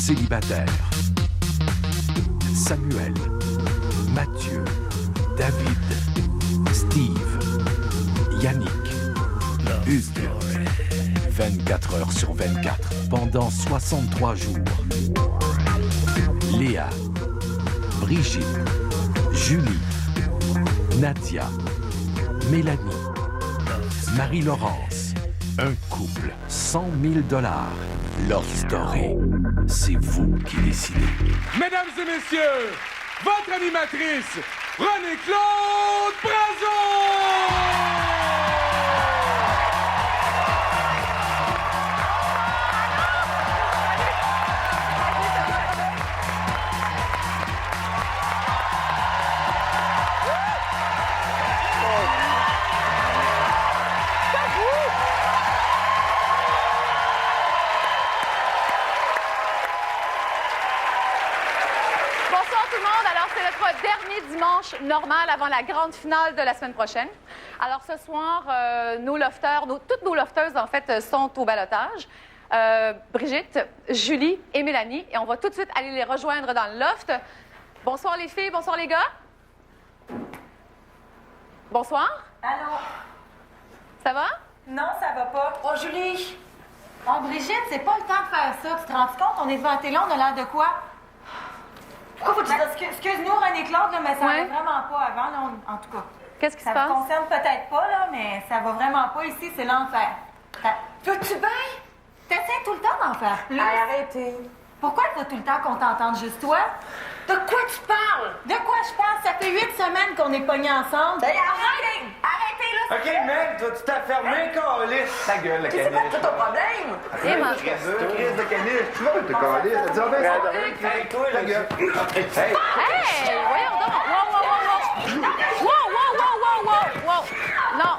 célibataires. Samuel, Mathieu, David, Steve, Yannick, Hugues. 24 heures sur 24, pendant 63 jours. Léa, Brigitte, Julie, Nadia, Mélanie, Marie-Laurence. Un couple, 100 000 $. Love Story, c'est vous qui décidez. Mesdames et messieurs, votre animatrice, René-Claude Brazon! Dernier dimanche normal avant la grande finale de la semaine prochaine. Alors ce soir, nos lofters, toutes nos lofteuses en fait sont au ballottage. Brigitte, Julie et Mélanie. Et on va tout de suite aller les rejoindre dans le loft. Bonsoir les filles, bonsoir les gars. Bonsoir. Allô? Ça va? Non, ça va pas. Oh, Julie! Oh, Brigitte, c'est pas le temps de faire ça. Tu te rends compte? On est devant la télé, on a l'air de quoi? Pourquoi faut que tu... Excuse-nous, René-Claude, là, mais ça va vraiment pas avant, là, en tout cas. Qu'est-ce qui se passe? Ça vous concerne peut-être pas, là, mais ça va vraiment pas ici, c'est l'enfer. Veux-tu bien? T'essaies tout le temps d'en faire plus. Allez, arrêtez. Pourquoi il faut tout le temps qu'on t'entende juste toi? De quoi tu parles? De quoi je parle? Ça fait 8 semaines qu'on est pognés ensemble. Ben, arrêtez! Arrêtez, là! OK, Meg, toi, tu t'as fermé, câlisse! Ta gueule, la C'est caniche. pas tout ton problème! Et ma... Crise de caniche. Tu vas te câlisse. Ça te dit, ben, Hey, toi, ta gueule. Hey! Voyons donc! Wow! Non!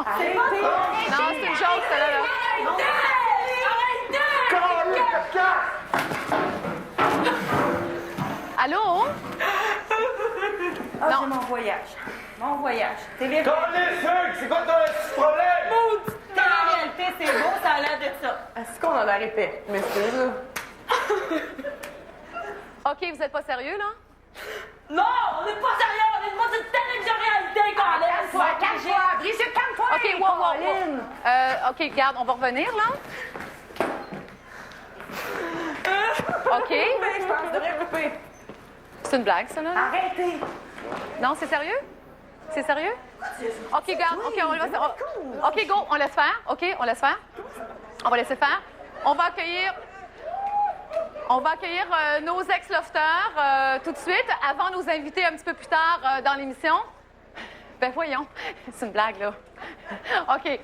Arrêtez! Non, c'est une joke, ça, là. Allô? Ah, Non. c'est mon voyage. Mon voyage. Télé... Câlisse, Hugues, c'est quoi ton problème? Maudit! Télé-réalité, c'est beau, ça a l'air de ça. Est-ce qu'on en a répété? Mais c'est là. OK, vous êtes pas sérieux, là? Non, on n'est pas sérieux, on est devant une télé-réalité, Calme-toi, calme-toi! Brigitte, calme-toi! OK, wow. OK, regarde, on va revenir, là. OK. Mais je pense que je devrais couper. C'est une blague, ça, là? Arrêtez! Non, c'est sérieux? C'est sérieux? OK, garde. OK, on laisse faire. OK, go, on laisse faire. OK, on laisse faire. On va laisser faire. On va accueillir nos ex-lofters tout de suite, avant nos invités un petit peu plus tard dans l'émission. Ben voyons, c'est une blague, là. OK.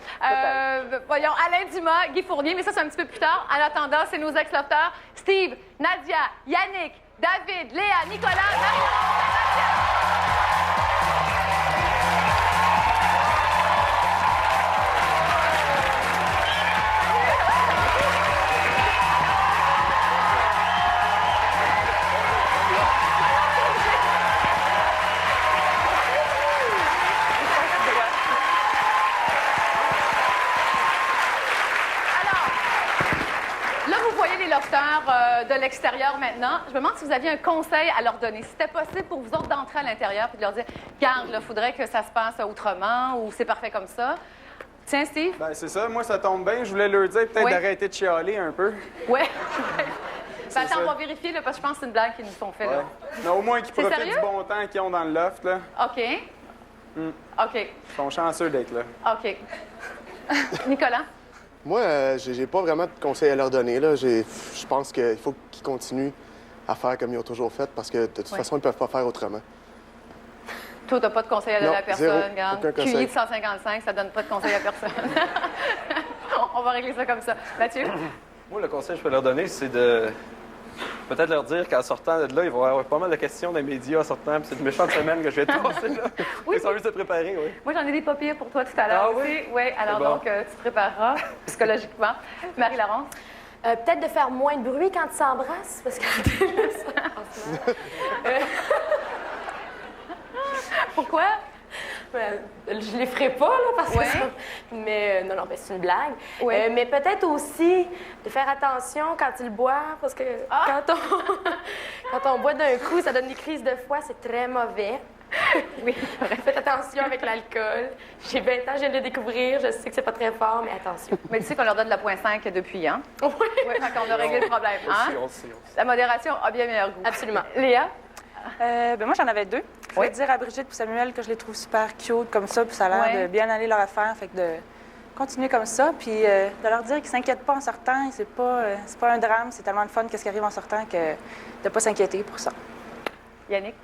Voyons, Alain Dumas, Guy Fournier, mais ça, c'est un petit peu plus tard. En attendant, c'est nos ex-lofters. Steve, Nadia, Yannick, David, Léa, Nicolas, Marie-Laurence. De l'extérieur maintenant. Je me demande si vous aviez un conseil à leur donner. Si c'était possible pour vous autres d'entrer à l'intérieur et de leur dire « Garde, il faudrait que ça se passe autrement » ou « C'est parfait comme ça ». Tiens, Steve? Ben, c'est ça. Moi, ça tombe bien. Je voulais leur dire peut-être Oui. d'arrêter de chialer un peu. Ouais. Ben, attends, ça. on va vérifier, là, parce que je pense que c'est une blague qu'ils nous sont fait, là. Mais au moins qu'ils C'est profitent sérieux? du bon temps qu'ils ont dans le loft, là. OK. OK. Ils sont chanceux d'être là. OK. Nicolas? Moi, j'ai pas vraiment de conseils à leur donner. Là. Je pense qu'il faut qu'ils continuent à faire comme ils ont toujours fait parce que de toute façon, ils peuvent pas faire autrement. Toi, t'as pas de conseil à donner Non, à personne, zéro. regarde. Aucun conseil. QI de 155, ça donne pas de conseil à personne. On va régler ça comme ça. Mathieu? Moi, le conseil que je peux leur donner, c'est de peut-être leur dire qu'en sortant de là, ils vont avoir pas mal de questions des médias en sortant. Puis c'est une méchante semaine que je vais passer là. Oui, Ils sont juste de préparer, oui. Moi, j'en ai des papiers pour toi tout à l'heure Ah aussi. oui? Oui, alors C'est bon. donc, tu te prépareras psychologiquement. Marie-Laurence? Peut-être de faire moins de bruit quand ils s'embrassent, parce que... Pourquoi? Je les ferai pas, là, parce Ouais. que... Mais non, mais c'est une blague. Ouais. Mais peut-être aussi de faire attention quand il boit, parce que quand on boit d'un coup, ça donne des crises de foie, c'est très mauvais. Oui, faites attention avec l'alcool. J'ai 20 ans, je viens de le découvrir. Je sais que c'est pas très fort, mais attention. Mais tu sais qu'on leur donne la 0.5 depuis, hein? Oui. Oui, fait qu'on a réglé le problème, hein? On le sait. La modération a bien meilleur goût. Absolument. Léa? Moi, j'en avais 2. Je voulais dire à Brigitte et Samuel que je les trouve super cute comme ça, puis ça a l'air Ouais. de bien aller leur affaire. Fait que de continuer comme ça, puis de leur dire qu'ils s'inquiètent pas en sortant. C'est pas un drame, c'est tellement le fun qu'est-ce qui arrive en sortant que de pas s'inquiéter pour ça. Yannick?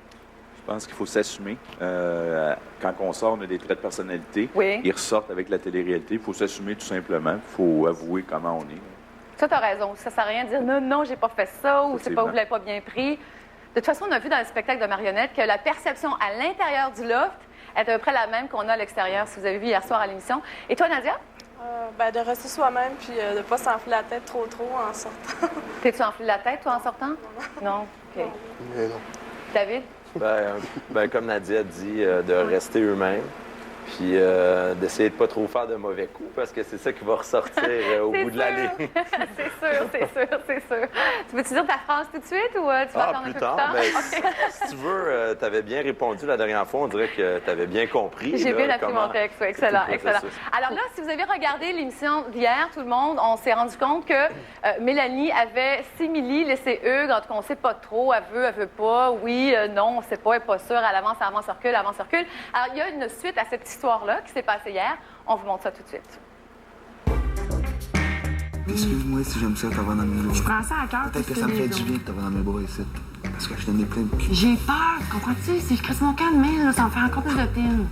Je pense qu'il faut s'assumer. Quand on sort, on a des traits de personnalité. Oui. Ils ressortent avec la télé-réalité. Il faut s'assumer tout simplement. Il faut avouer comment on est. Ça, t'as raison. Ça sert à rien de dire non, j'ai pas fait ça ou c'est pas vous l'avez pas bien pris. De toute façon, on a vu dans le spectacle de marionnettes que la perception à l'intérieur du loft est à peu près la même qu'on a à l'extérieur, si vous avez vu hier soir à l'émission. Et toi, Nadia? De rester soi-même puis de pas s'enfler la tête trop en sortant. T'es-tu enflé la tête, toi, en sortant? Non. OK. Mais non. David? Comme Nadia dit, de rester eux-mêmes, puis d'essayer de pas trop faire de mauvais coups, parce que c'est ça qui va ressortir au bout de l'année. c'est sûr. Tu veux-tu dire ta phrase tout de suite ou tu vas attendre un peu plus tard? Mais OK. si tu veux, tu avais bien répondu la dernière fois. On dirait que tu avais bien compris. J'ai là, bien appris comment- mon texte. Oui, excellent, tout le excellent. processus. Alors là, si vous avez regardé l'émission d'hier, tout le monde, on s'est rendu compte que Mélanie avait simili-laissé Hugues. En tout cas, on ne sait pas trop. Elle veut pas. Oui, non, on ne sait pas. Elle n'est pas sûre. Elle avance, recule. Alors, il y a une suite à cette histoire-là qui s'est passée hier. On vous montre ça tout de suite. Excuse-moi si j'aime ça t'avoir dans mes bras. Je prends ça à cœur. Peut-être que ça me fait du bien de t'avoir dans mes bras ici. Parce que je t'en ai plein de cul. J'ai peur, comprends-tu? Si je crisse mon camp de main, là, ça me fait encore plus de peine.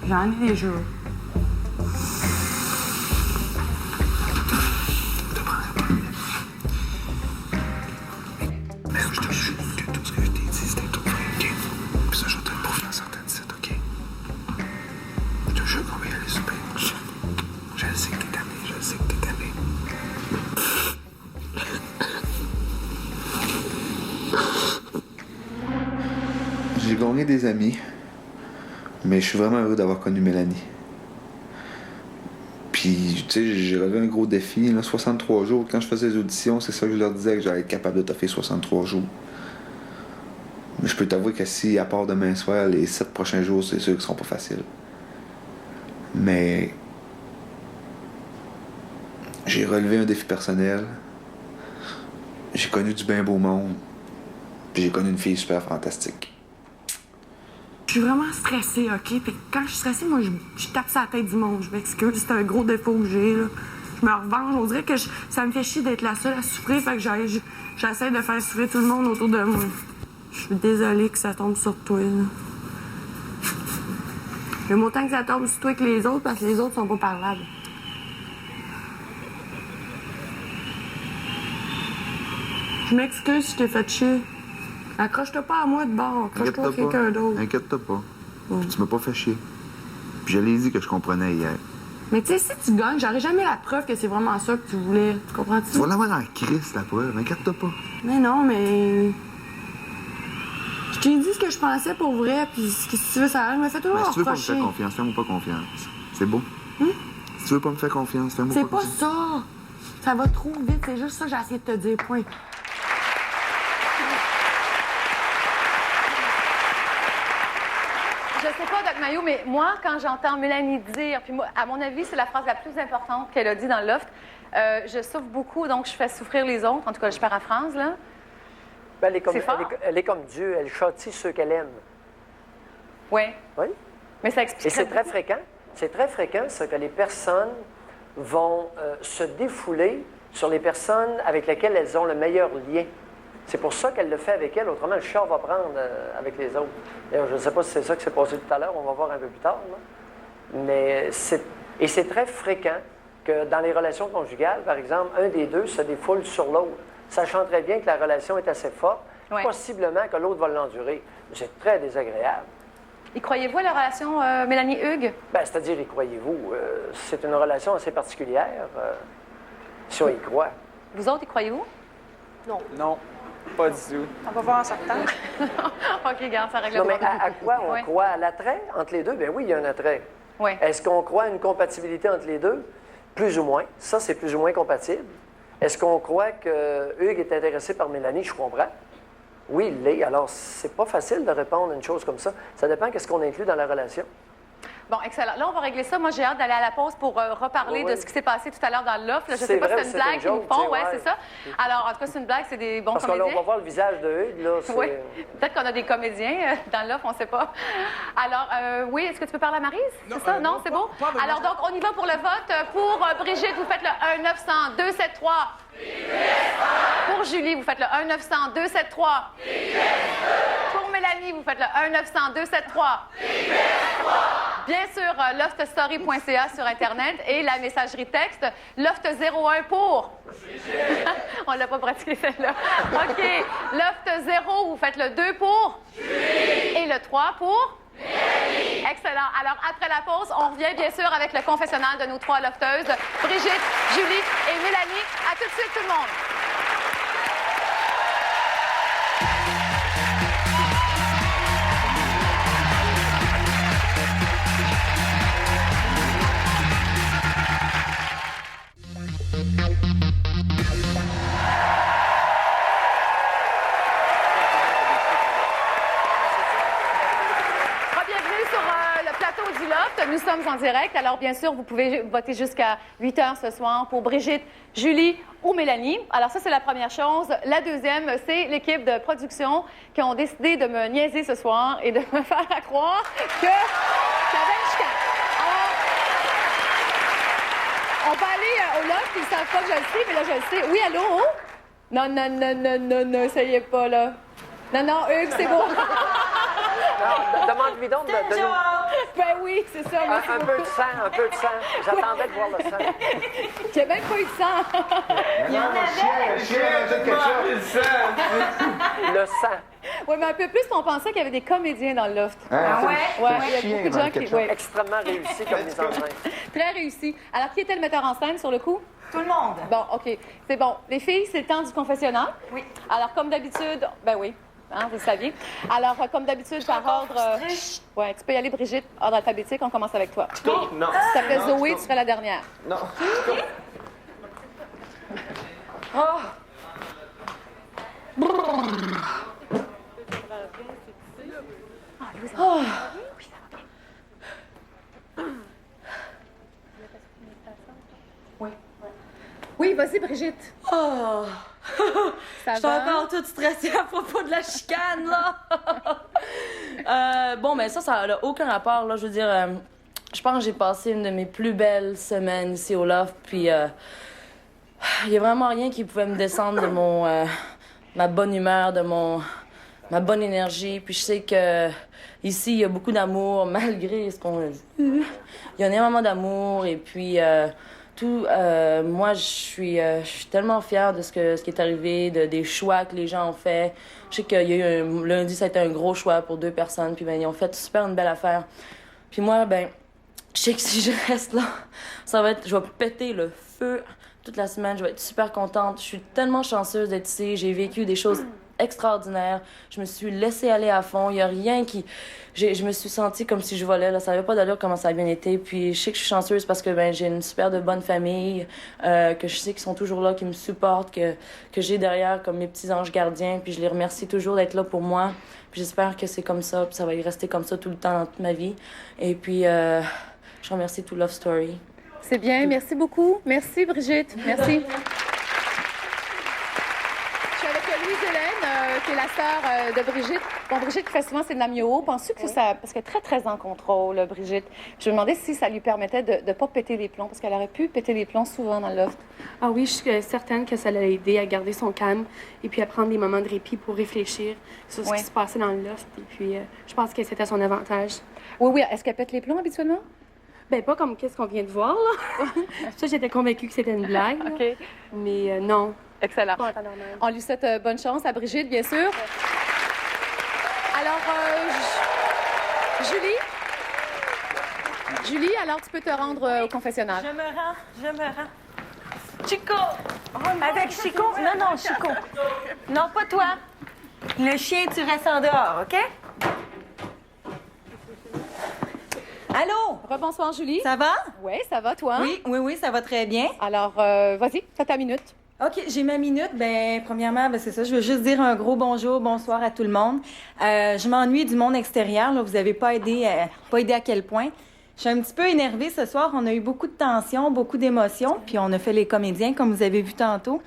J'en ai déjà. Mais je te jure que tout ce que je t'ai dit, c'était tout vrai, OK? Puis ça, je vais te le prouver en sortant d'ici, OK? Je te jure qu'on va y aller super. Je le sais que t'es aimé, je le sais que t'es aimé. J'ai gagné des amis, mais je suis vraiment heureux d'avoir connu Mélanie. Puis, tu sais, j'ai relevé un gros défi, là, 63 jours. Quand je faisais les auditions, c'est ça que je leur disais, que j'allais être capable de toffer 63 jours. Mais je peux t'avouer que si, à part demain soir, les 7 prochains jours, c'est sûr qu'ils seront pas faciles. Mais j'ai relevé un défi personnel. J'ai connu du bien beau monde. Puis j'ai connu une fille super fantastique. Je suis vraiment stressée, OK? Puis quand je suis stressée, moi, je tape sur la tête du monde. Je m'excuse, c'est un gros défaut que j'ai, là. Je me revanche. On dirait que ça me fait chier d'être la seule à souffrir, fait que j'essaie de faire souffrir tout le monde autour de moi. Je suis désolée que ça tombe sur toi, là. J'aime autant que ça tombe sur toi que les autres, parce que les autres sont pas parlables. Je m'excuse si je t'ai fait chier. Accroche-toi pas à moi de bord, accroche-toi à quelqu'un d'autre. Inquiète-toi pas. Puis tu m'as pas fait chier. Puis je l'ai dit que je comprenais hier. Mais tu sais, si tu gagnes, j'aurais jamais la preuve que c'est vraiment ça que tu voulais. Tu comprends-tu? Tu vas l'avoir en crise, la preuve. Inquiète-toi pas. Mais non, mais... Je t'ai dit ce que je pensais pour vrai, puis ce que si tu veux savoir, je me fais toujours Mais si tu veux pas me reprocher. faire confiance, fais-moi pas confiance. C'est beau? Si tu veux pas me faire confiance, fais-moi C'est pas pas confiance. ça! Ça va trop vite, c'est juste ça que j'ai essayé de te dire, point. Je sais pas, Doc Maillot, mais moi, quand j'entends Mélanie dire, puis moi, à mon avis, c'est la phrase la plus importante qu'elle a dit dans le loft, je souffre beaucoup, donc je fais souffrir les autres. En tout cas, je paraphrase, là. Ben, elle est comme, C'est fort. elle est comme Dieu, elle châtie ceux qu'elle aime. Oui. Oui. Mais ça Et explique. c'est très fréquent. C'est très fréquent, ça, que les personnes vont se défouler sur les personnes avec lesquelles elles ont le meilleur lien. C'est pour ça qu'elle le fait avec elle. Autrement, le chat va prendre avec les autres. D'ailleurs, je ne sais pas si c'est ça qui s'est passé tout à l'heure. On va voir un peu plus tard. Là. Mais c'est très fréquent que dans les relations conjugales, par exemple, un des deux se défoule sur l'autre, sachant très bien que la relation est assez forte, possiblement que l'autre va l'endurer. C'est très désagréable. Y croyez-vous à la relation Mélanie-Hugues? Ben, c'est-à-dire, y croyez-vous? C'est une relation assez particulière, si on y croit. Vous autres, y croyez-vous? Non. Pas du tout. On va voir en sortant. OK, garde, ça règle Non, le mais problème. à quoi on Oui. croit? À l'attrait entre les deux? Bien oui, il y a un attrait. Oui. Est-ce qu'on croit à une compatibilité entre les deux? Plus ou moins. Ça, c'est plus ou moins compatible. Est-ce qu'on croit que Hugues est intéressé par Mélanie? Je comprends. Oui, il l'est. Alors, c'est pas facile de répondre à une chose comme ça. Ça dépend qu'est-ce qu'on inclut dans la relation. Bon, excellent. Là, on va régler ça. Moi, j'ai hâte d'aller à la pause pour reparler Oui. de ce qui s'est passé tout à l'heure dans le loft. Là, je C'est sais pas vrai, si c'est une c'est blague une qu'ils nous joke, font. tu sais, Ouais, ouais. c'est ça. Alors, en tout cas, c'est une blague. C'est des bons Parce que là, comédiens. on va voir le visage de Hugues. Là, c'est- Oui. Peut-être qu'on a des comédiens dans l'offre, on ne sait pas. Alors, oui, est-ce que tu peux parler à Maryse? C'est ça? Non, c'est bon? Alors, donc, on y va pour le vote. Pour Brigitte, vous faites le 1-900-273. Pour Julie, vous faites le 1-900-273. Pour Mélanie, vous faites le 1-900-273. Bien sûr, loftstory.ca sur Internet et la messagerie texte Loft01 pour. On l'a pas pratiqué celle-là. OK. Loft 0, vous faites le 2 pour. Et le 3 pour. Excellent. Alors, après la pause, on revient bien sûr avec le confessionnal de nos 3 lofteuses, Brigitte, Julie et Mélanie. À tout de suite, tout le monde. Bienvenue sur le plateau du Loft. Nous sommes en direct. Alors, bien sûr, vous pouvez voter jusqu'à 8 h ce soir pour Brigitte, Julie ou Mélanie. Alors, ça, c'est la première chose. La deuxième, c'est l'équipe de production qui ont décidé de me niaiser ce soir et de me faire croire que j'avais une chicane. Alors, on peut aller au Loft, ils ne savent pas que je le sais, mais là, je le sais. Oui, allô? Non, non, non, non, non, non, ça y est pas, là. Non, non, Hugues, c'est bon. Demande-lui donc de nous... Ben oui, c'est ça. Merci Un peu de sang, un peu de sang. J'attendais de voir le sang. J'ai même pas eu de sang. Il y en avait. Le sang. Oui, mais un peu plus, on pensait qu'il y avait des comédiens dans le loft. Ah ouais? Ouais, il y a beaucoup de gens qui... Ouais. Extrêmement réussi comme mise en scène. Très réussi. Alors, qui était le metteur en scène sur le coup? Tout le monde. Bon, OK. C'est bon. Les filles, c'est le temps du confessionnal. Oui. Alors, comme d'habitude... Ben oui. Hein, vous le saviez. Alors, comme d'habitude, par ordre... ouais, tu peux y aller, Brigitte. Ordre alphabétique, on commence avec toi. Non. Si ça fait Zoé, tu serais la dernière. Non. Oh. Oui. Oui, vas-y, Brigitte. Oh! Ça Je suis va? encore toute stressée à propos de la chicane, là! Bon, mais ça n'a aucun rapport, là. Je veux dire, je pense que j'ai passé une de mes plus belles semaines ici au Loft, puis il y a vraiment rien qui pouvait me descendre de ma bonne humeur, de ma bonne énergie. Puis je sais que ici, il y a beaucoup d'amour, malgré ce qu'on a dit. Il y a énormément d'amour, et puis... moi, je suis tellement fière de ce qui est arrivé, des choix que les gens ont fait. Je sais qu'il y a eu lundi, ça a été un gros choix pour 2 personnes, puis ben, ils ont fait super une belle affaire. Puis moi, ben, je sais que si je reste là, je vais péter le feu toute la semaine. Je vais être super contente. Je suis tellement chanceuse d'être ici. J'ai vécu des choses extraordinaires. Je me suis laissée aller à fond. Il y a rien qui... Je me suis sentie comme si je volais. Là. Ça n'avait pas d'allure comment ça a bien été. Puis je sais que je suis chanceuse parce que ben, j'ai une super de bonne famille, que je sais qu'ils sont toujours là, qui me supportent, que j'ai derrière comme mes petits anges gardiens. Puis je les remercie toujours d'être là pour moi. Puis j'espère que c'est comme ça. Puis ça va y rester comme ça tout le temps dans toute ma vie. Et puis je remercie tout Love Story. C'est bien. Merci beaucoup. Merci, Brigitte. Merci. Je suis avec Louise-Hélène, qui est la sœur de Brigitte. Bon, Brigitte qui fait souvent ses namio. Penses-tu que ça... Parce qu'elle est très, très en contrôle, Brigitte. Je me demandais si ça lui permettait de ne pas péter les plombs, parce qu'elle aurait pu péter les plombs souvent dans le loft. Ah oui, je suis certaine que ça l'a aidé à garder son calme et puis à prendre des moments de répit pour réfléchir sur ce qui se passait dans le loft. Et puis, je pense que c'était son avantage. Oui, oui. Est-ce qu'elle pète les plombs habituellement? Ben pas comme qu'est-ce qu'on vient de voir, là. Ça, j'étais convaincue que c'était une blague. OK. Mais non. Excellent. On lui souhaite bonne chance à Brigitte, bien sûr. Alors, Julie, alors tu peux te rendre au confessionnal. Je me rends. Chico! Avec Chico? Non, Chico. Non, pas toi. Le chien, tu restes en dehors, OK? Allô? Rebonsoir, Julie. Ça va? Oui, ça va, toi? Oui, ça va très bien. Alors, vas-y, t'as ta minute. OK, j'ai ma minute. Premièrement, c'est ça. Je veux juste dire un gros bonjour, bonsoir à tout le monde. Je m'ennuie du monde extérieur. Là. Vous n'avez pas aidé à quel point. Je suis un petit peu énervée ce soir. On a eu beaucoup de tensions, beaucoup d'émotions, puis on a fait les comédiens, comme vous avez vu tantôt.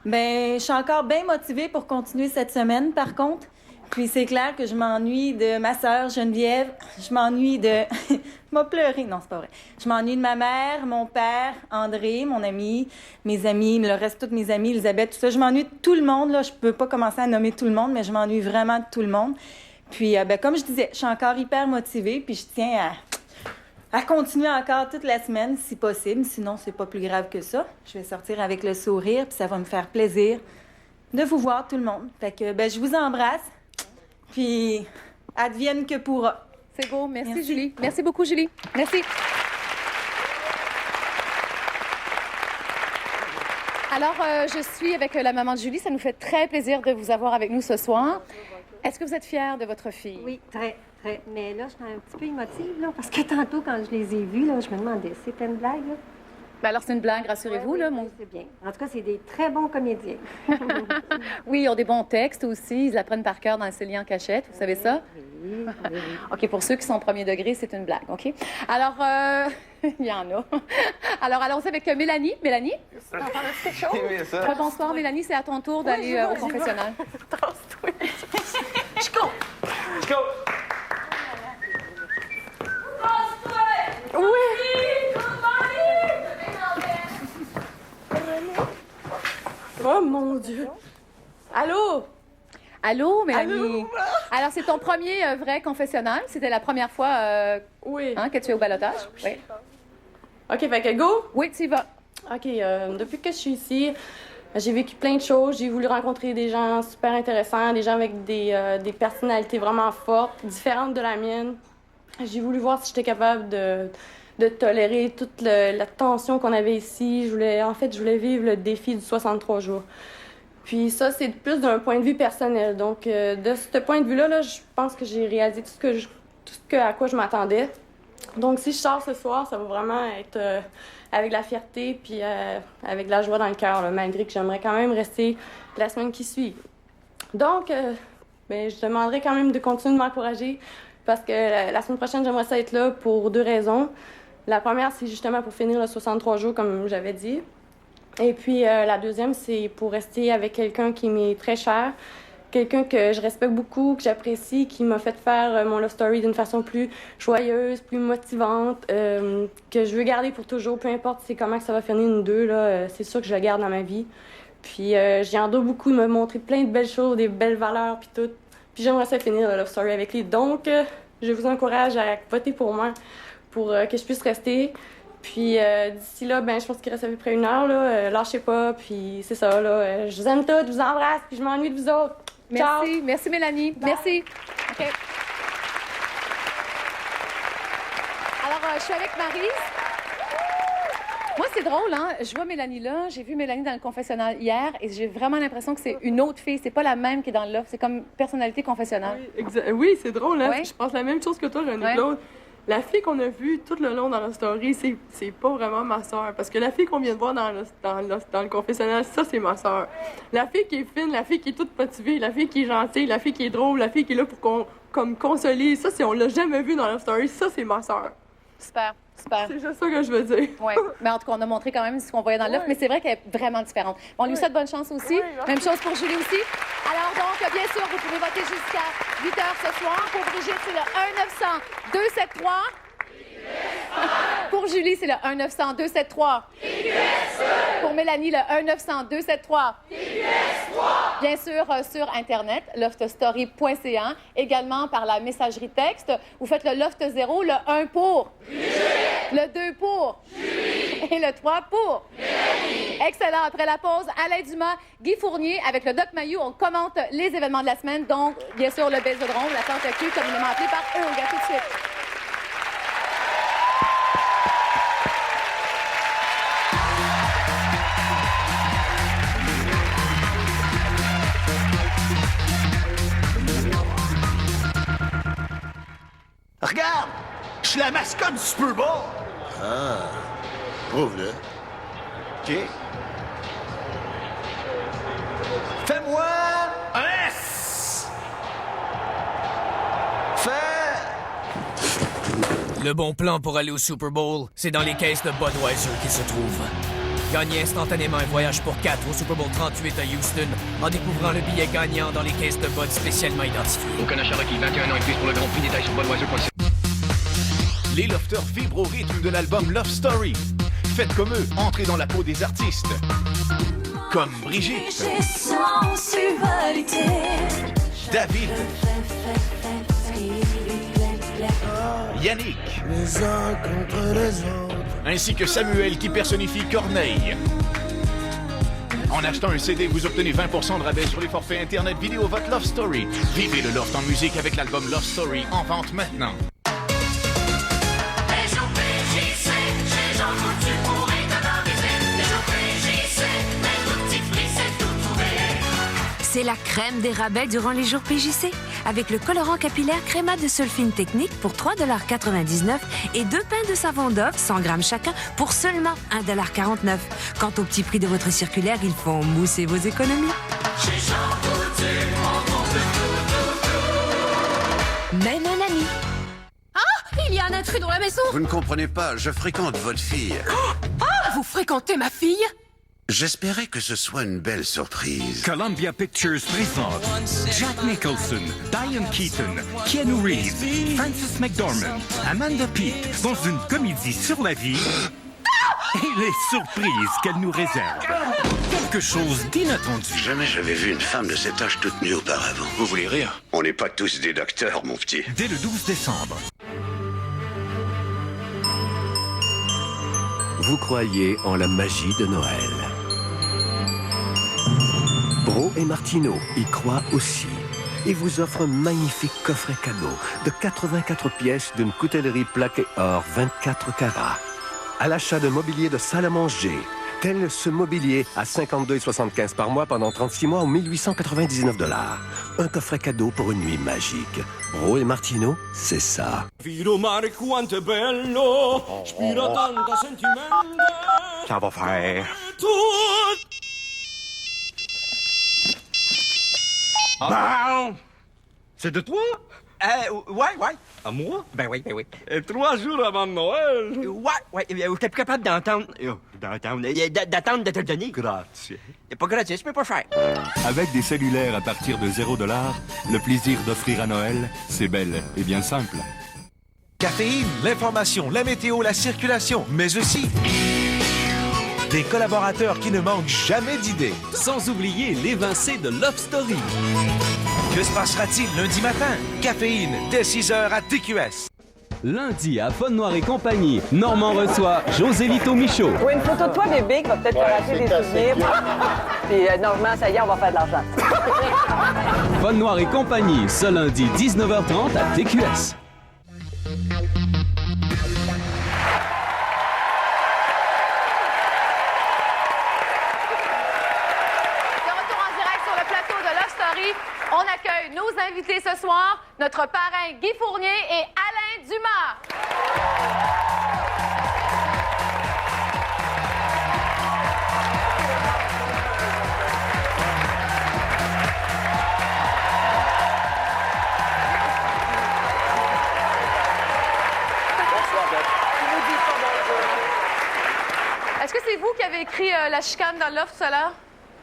Je suis encore bien motivée pour continuer cette semaine, par contre. Puis c'est clair que je m'ennuie de ma sœur Geneviève. Je m'ennuie de... Je m'ai pleuré. Non, c'est pas vrai. Je m'ennuie de ma mère, mon père, André, mon ami, mes amis, le reste, toutes mes amies, Elisabeth, tout ça. Je m'ennuie de tout le monde. Là. Je peux pas commencer à nommer tout le monde, mais je m'ennuie vraiment de tout le monde. Puis, comme je disais, je suis encore hyper motivée, puis je tiens à continuer encore toute la semaine, si possible. Sinon, c'est pas plus grave que ça. Je vais sortir avec le sourire, puis ça va me faire plaisir de vous voir, tout le monde. Fait que, je vous embrasse. Puis, advienne que pourra. C'est beau. Merci, Julie. Merci beaucoup, Julie. Merci. Alors, je suis avec la maman de Julie. Ça nous fait très plaisir de vous avoir avec nous ce soir. Est-ce que vous êtes fière de votre fille? Oui, très, très. Mais là, je suis un petit peu émotive, là, parce que tantôt, quand je les ai vus, là, je me demandais, c'était une blague, là? Alors, c'est une blague, rassurez-vous, là. Oui, c'est bien. En tout cas, c'est des très bons comédiens. Oui, ils ont des bons textes aussi. Ils apprennent par cœur dans le cellier en cachette. Vous savez ça? Oui. OK, pour ceux qui sont au premier degré, c'est une blague, OK? Alors, il y en a. Alors, allons-y avec Mélanie. Mélanie? quelque chose? Bonsoir, Mélanie. C'est à ton tour d'aller au confessionnal. Je cours! Oh mon Dieu! Allô? Allô, Mélanie? Allô? Alors, c'est ton premier vrai confessionnal. C'était la première fois que tu es au balotage? Oui. OK, fait que go? Oui, tu y vas. OK, depuis que je suis ici, j'ai vécu plein de choses. J'ai voulu rencontrer des gens super intéressants, des gens avec des personnalités vraiment fortes, différentes de la mienne. J'ai voulu voir si j'étais capable de tolérer toute la tension qu'on avait ici. Je voulais vivre le défi du 63 jours. Puis ça, c'est plus d'un point de vue personnel. Donc, de ce point de vue-là, je pense que j'ai réalisé tout ce à quoi je m'attendais. Donc, si je sors ce soir, ça va vraiment être avec la fierté puis avec de la joie dans le cœur, là, malgré que j'aimerais quand même rester la semaine qui suit. Donc, je demanderais quand même de continuer de m'encourager parce que la semaine prochaine, j'aimerais ça être là pour 2 raisons. La première, c'est justement pour finir le 63 jours, comme j'avais dit. Et puis, la deuxième, c'est pour rester avec quelqu'un qui m'est très cher, quelqu'un que je respecte beaucoup, que j'apprécie, qui m'a fait faire mon love story d'une façon plus joyeuse, plus motivante, que je veux garder pour toujours, peu importe c'est comment que ça va finir nous deux, là, c'est sûr que je le garde dans ma vie. Puis, j'ai en dos beaucoup de me montrer plein de belles choses, des belles valeurs, puis tout. Puis, j'aimerais ça finir le love story avec lui. Donc, je vous encourage à voter pour moi, pour que je puisse rester. Puis d'ici là, je pense qu'il reste à peu près 1 heure, là. Lâchez pas, puis c'est ça, là. Je vous aime toutes, je vous embrasse, puis je m'ennuie de vous autres. Ciao. Merci Mélanie. Bye. Merci. OK. Alors, je suis avec Maryse. Moi, c'est drôle, hein? Je vois Mélanie là. J'ai vu Mélanie dans le confessionnal hier et j'ai vraiment l'impression que c'est une autre fille. C'est pas la même qui est dans le loft. C'est comme personnalité confessionnale. Oui, c'est drôle, hein? Ouais. Je pense la même chose que toi, René Ouais. Claude. La fille qu'on a vue tout le long dans la story, c'est pas vraiment ma soeur. Parce que la fille qu'on vient de voir dans le confessionnal, ça, c'est ma soeur. La fille qui est fine, la fille qui est toute motivée, la fille qui est gentille, la fille qui est drôle, la fille qui est là pour comme consoler, ça, on l'a jamais vu dans la story, ça, c'est ma soeur. Super. Super. C'est juste ça que je veux dire. Oui, mais en tout cas, on a montré quand même ce qu'on voyait dans l'œuf, mais c'est vrai qu'elle est vraiment différente. Bon, on lui souhaite bonne chance aussi. Même chose pour Julie aussi. Alors donc, bien sûr, vous pouvez voter jusqu'à 8 h ce soir. Pour Brigitte, c'est le 1-900-273. Pour Julie, c'est le 1-900-273. Pour Mélanie, le 1-900-273. Bien sûr, sur Internet, loftstory.ca. Également par la messagerie texte. Vous faites le Loft 0, le 1 pour. Le 2 pour. Et le 3 pour. Excellent. Après la pause, Alain Dumas, Guy Fournier, avec le Doc Mayou, on commente les événements de la semaine. Donc, bien sûr, le Bésodrome, la tente cul, communément appelée par eux. On regarde tout de suite. Je suis la mascotte du Super Bowl! Ah, prouve-le. OK. Fais-moi un S! Le bon plan pour aller au Super Bowl, c'est dans les caisses de Budweiser qu'il se trouve. Gagnez instantanément un voyage pour 4 au Super Bowl 38 à Houston en découvrant le billet gagnant dans les caisses de Bud spécialement identifiées. Aucun achat requis, 21 ans et plus pour le Grand Prix, détail sur Budweiser.ca. Les lofters vibrent au rythme de l'album Love Story. Faites comme eux, entrez dans la peau des artistes. Comme Brigitte, David, Yannick, les uns contre les autres. Ainsi que Samuel qui personnifie Corneille. En achetant un CD, vous obtenez 20% de rabais sur les forfaits Internet vidéo Votre Love Story. Vivez le loft en musique avec l'album Love Story en vente maintenant. C'est la crème des rabais durant les jours PJC. Avec le colorant capillaire Créma de Sulfine Technique pour 3,99 $ et 2 pains de savon Dove, 100 grammes chacun, pour seulement 1,49 $. Quant au petit prix de votre circulaire, ils font mousser vos économies. Même un ami. Ah! Il y a un intrus dans la maison! Vous ne comprenez pas, je fréquente votre fille. Ah! Vous fréquentez ma fille? J'espérais que ce soit une belle surprise. Columbia Pictures présente Jack Nicholson, Diane Keaton, Keanu Reeves, Frances McDormand, Amanda Peet dans une comédie sur la vie et les surprises qu'elle nous réserve. Quelque chose d'inattendu. Jamais j'avais vu une femme de cet âge toute nue auparavant. Vous voulez rire? On n'est pas tous des docteurs, mon petit. Dès le 12 décembre. Vous croyez en la magie de Noël. Bro et Martineau y croient aussi et vous offrent un magnifique coffret cadeau de 84 pièces d'une coutellerie plaquée or 24 carats. À l'achat de mobilier de salle à manger, tel ce mobilier à 52,75 par mois pendant 36 mois ou 1899 $. Un coffret cadeau pour une nuit magique. Bro et Martineau, c'est ça. Ça va faire. Bon! C'est de toi? Ouais. À moi? Ben oui. 3 jours avant Noël? Ouais. J'étais plus capable d'entendre de te le donner. Gratis. Pas gratis, mais pas cher. Avec des cellulaires à partir de 0 $, le plaisir d'offrir à Noël, c'est belle et bien simple. Caféine, l'information, la météo, la circulation, mais aussi des collaborateurs qui ne manquent jamais d'idées. Sans oublier l'évincé de Love Story. Que se passera-t-il lundi matin? Caféine, dès 6h à TQS. Lundi, à Fun Noir et compagnie, Normand reçoit José Lito Michaud. Oui, une photo de toi, bébé, qui va peut-être te rappeler des souvenirs. Puis, Normand, ça y est, on va faire de l'argent. Fun Noir et compagnie, ce lundi, 19h30 à TQS. On accueille nos invités ce soir, notre parrain Guy Fournier et Alain Dumas. Est-ce que c'est vous qui avez écrit la chicane dans l'offre tout à l'heure?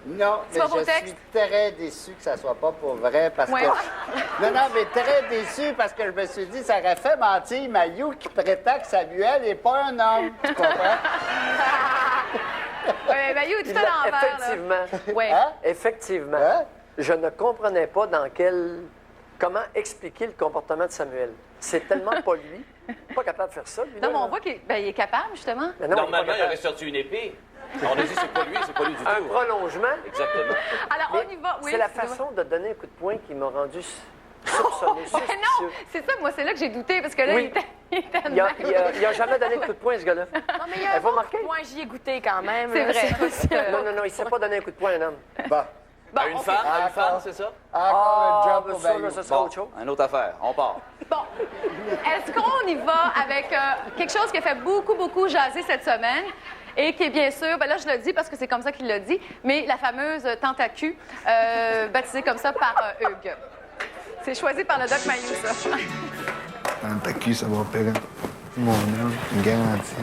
Non, mais je suis très déçu que ça soit pas pour vrai parce que... Non, mais très déçu parce que je me suis dit, ça aurait fait mentir Maillot qui prétend que Samuel n'est pas un homme. Tu comprends? Oui, Maillot, tout à l'envers. Effectivement. Ouais. Effectivement. Je ne comprenais pas comment expliquer le comportement de Samuel. C'est tellement pas lui. Pas capable de faire ça, lui. Non, mais on voit qu'il est capable, justement. Normalement, il aurait sorti une épée. On a dit c'est pas lui du tout. Un prolongement. Exactement. Alors, on y va, oui. C'est la façon de donner un coup de poing qui m'a rendu soupçonné. Non, c'est ça, moi, c'est là que j'ai douté, parce que là, il était il a jamais donné de coup de poing, ce gars-là. Non, mais il y a un bon coup de poing, j'y ai goûté quand même. C'est vrai. Non, il ne sait pas donner un coup de poing à un homme. Bon. Bon, À une femme, c'est ça? Encore un job pour ça, Bayou. là, ça sera autre chose. Une autre affaire. On part. Bon, est-ce qu'on y va avec quelque chose qui a fait beaucoup jaser cette semaine et qui est bien sûr, ben là je le dis parce que c'est comme ça qu'il l'a dit, mais la fameuse tente à cul, baptisée comme ça par Hugues. C'est choisi par le Doc Mayou, ça. Tente à cul, ça va opérer mon nom, une garantie.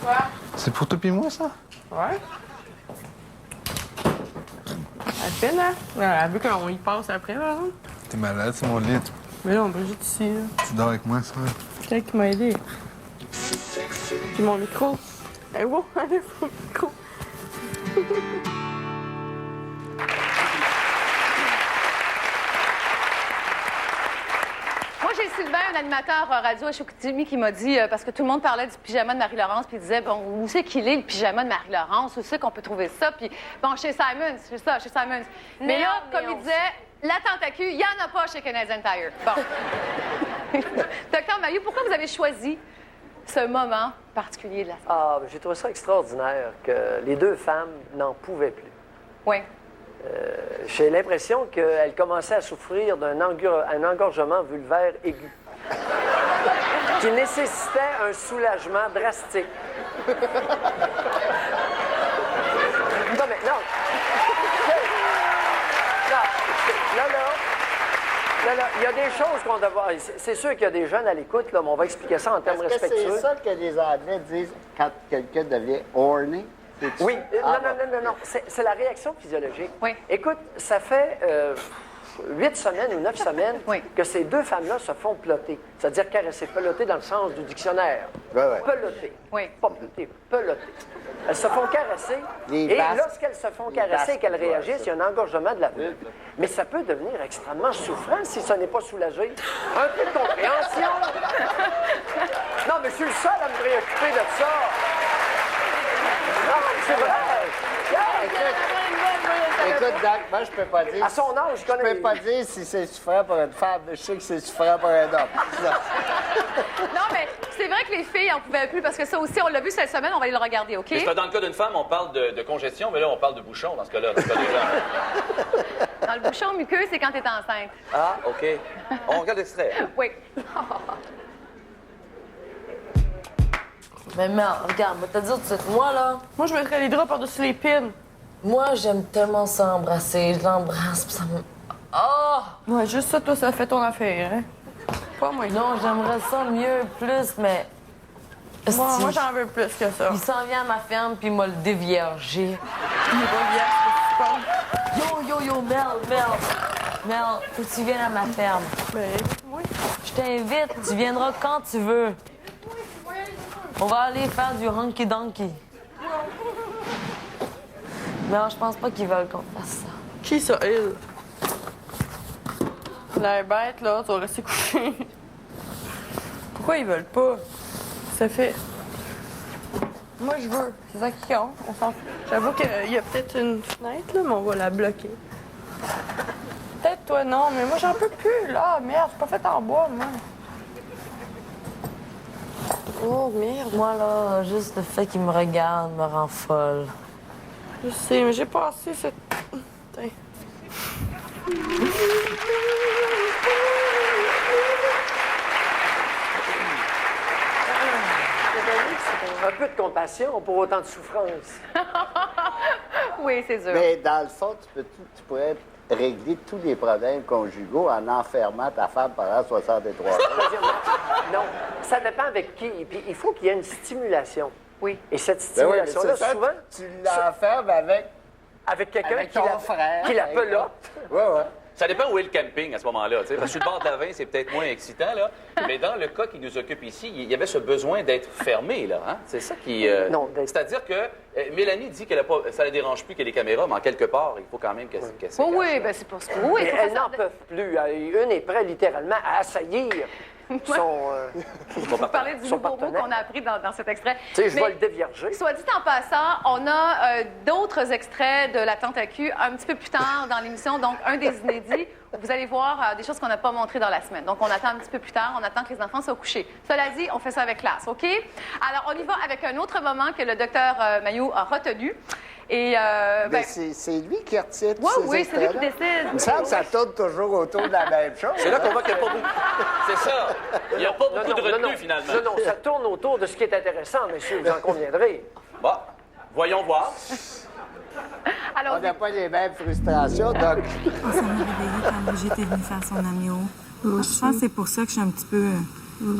Quoi? C'est pour toi pis moi, ça? Ouais. Elle fait, là. Elle veut qu'on y passe après, par exemple. T'es malade, c'est mon lit. Mais là, on peut juste ici, là. Tu dors avec moi, ça? C'est quelqu'un qui m'a aidé. Puis mon micro. Elle est beau, elle est beau, le micro. Moi, j'ai Sylvain, un animateur radio à Chicoutimi, qui m'a dit, parce que tout le monde parlait du pyjama de Marie-Laurence, puis il disait, bon, où c'est qu'il est, le pyjama de Marie-Laurence? Où c'est qu'on peut trouver ça? Puis, bon, chez Simons, c'est ça, chez Simons. Mais là, comme il disait, la tente à cul, il n'y en a pas chez Canadian Tire. Bon. Docteur Mayou, pourquoi vous avez choisi ce moment particulier de la semaine? Ah, j'ai trouvé ça extraordinaire que les deux femmes n'en pouvaient plus. Oui. J'ai l'impression qu'elle commençait à souffrir d'un engorgement vulvaire aigu qui nécessitait un soulagement drastique. Non, mais non. Là, il y a des choses qu'on doit... C'est sûr qu'il y a des jeunes à l'écoute, là, mais on va expliquer ça en termes respectueux. Est-ce que c'est ça que les Anglais disent quand quelqu'un devient horny? Oui. Non. C'est la réaction physiologique. Oui. Écoute, ça fait 8 semaines ou 9 semaines que ces deux femmes-là se font plotter. C'est-à-dire caresser. Peloter dans le sens du dictionnaire. Ouais. Peloter. Oui. Pas ploter, peloter. Elles se font caresser. Les Et basques. lorsqu'elles se font caresser et qu'elles réagissent, il y a un engorgement de la vulve. Mais ça peut devenir extrêmement souffrant si ça n'est pas soulagé. Un peu de compréhension. Non, mais je suis le seul à me préoccuper de ça. Non, c'est vrai. Écoute, Doc, moi, je peux pas dire... À son âge, je connais... Je peux pas dire si c'est souffrant pour une femme, mais je sais que c'est souffrant pour un homme. Non, mais c'est vrai que les filles en pouvaient plus parce que ça aussi, on l'a vu cette semaine, on va aller le regarder, OK? Mais dans le cas d'une femme, on parle de congestion, mais là, on parle de bouchon dans ce cas-là, dans le cas des gens. Dans le bouchon muqueux, c'est quand t'es enceinte. Ah, OK. On regarde l'extrait. Oui. Mais merde, regarde, je vais te dire tout de suite, moi, là... Moi, je mettrais les draps par-dessus les pins. Moi, j'aime tellement ça embrasser. Je l'embrasse, puis ça me... Oh! Ouais, juste ça, toi, ça fait ton affaire, hein? Pas moi. Non, j'aimerais ça mieux, plus, mais... Moi, j'en veux plus que ça. Il s'en vient à ma ferme, puis il m'a le déviergé. Il va vierge, Yo, Mel, faut que tu viennes à ma ferme. Ben, oui. Je t'invite, tu viendras quand tu veux. On va aller faire du honky-donkey. Non, je pense pas qu'ils veulent qu'on fasse ça. Qui ça, il? L'air bête, là, tu vas rester couché. Pourquoi ils veulent pas? Ça fait... Moi, je veux. C'est ça qui compte. On s'en fout. J'avoue qu'il y a peut-être une fenêtre, là, mais on va la bloquer. Peut-être toi, non, mais moi, j'en peux plus, là. Merde, c'est pas fait en bois, moi. Oh, merde. Moi, là, juste le fait qu'ils me regardent me rend folle. Je sais, mais j'ai passé cette... Putain. Un peu de compassion pour autant de souffrance. Oui, c'est sûr. Mais dans le fond, tu pourrais régler tous les problèmes conjugaux en enfermant ta femme pendant 63 heures. Non, ça dépend avec qui. Puis il faut qu'il y ait une stimulation. Oui. Et cette stimulation-là, souvent... Tu l'enfermes avec quelqu'un ton frère. Qui la pelote. Oui. Ça dépend où est le camping à ce moment-là. Parce que sur le bord de la Vin, c'est peut-être moins excitant, là. Mais dans le cas qui nous occupe ici, il y avait ce besoin d'être fermé, là. Hein? C'est ça qui... C'est-à-dire que Mélanie dit que ça ne la dérange plus que les caméras, mais en quelque part, il faut quand même qu'elle se cache. Oui, bien c'est pour ça. Oui, elles n'en peuvent plus. Une est prête littéralement à assaillir Vous parlez du nouveau mot qu'on a appris dans cet extrait. Tu sais, je vais le dévierger. Soit dit en passant, on a d'autres extraits de la tente à cul un petit peu plus tard dans l'émission, donc un des inédits. Vous allez voir des choses qu'on n'a pas montrées dans la semaine. Donc, on attend un petit peu plus tard, on attend que les enfants soient couchés. Cela dit, on fait ça avec classe, OK? Alors, on y va avec un autre moment que le docteur Mailloux a retenu. Et, c'est lui qui retient tous oui, ces c'est lui qui extraits-là. décide. Il me semble que ça tourne toujours autour de la même chose. C'est là qu'on voit qu'il n'y a pas beaucoup... C'est ça. Il n'y a pas beaucoup de retenue, finalement. Non, ça tourne autour de ce qui est intéressant, monsieur, vous en conviendrez. Bon, voyons voir. Alors, on n'a pas les mêmes frustrations, donc... Ça m'a réveillée quand Brigitte est venue faire son amio. Je pense que c'est pour ça que je suis un petit peu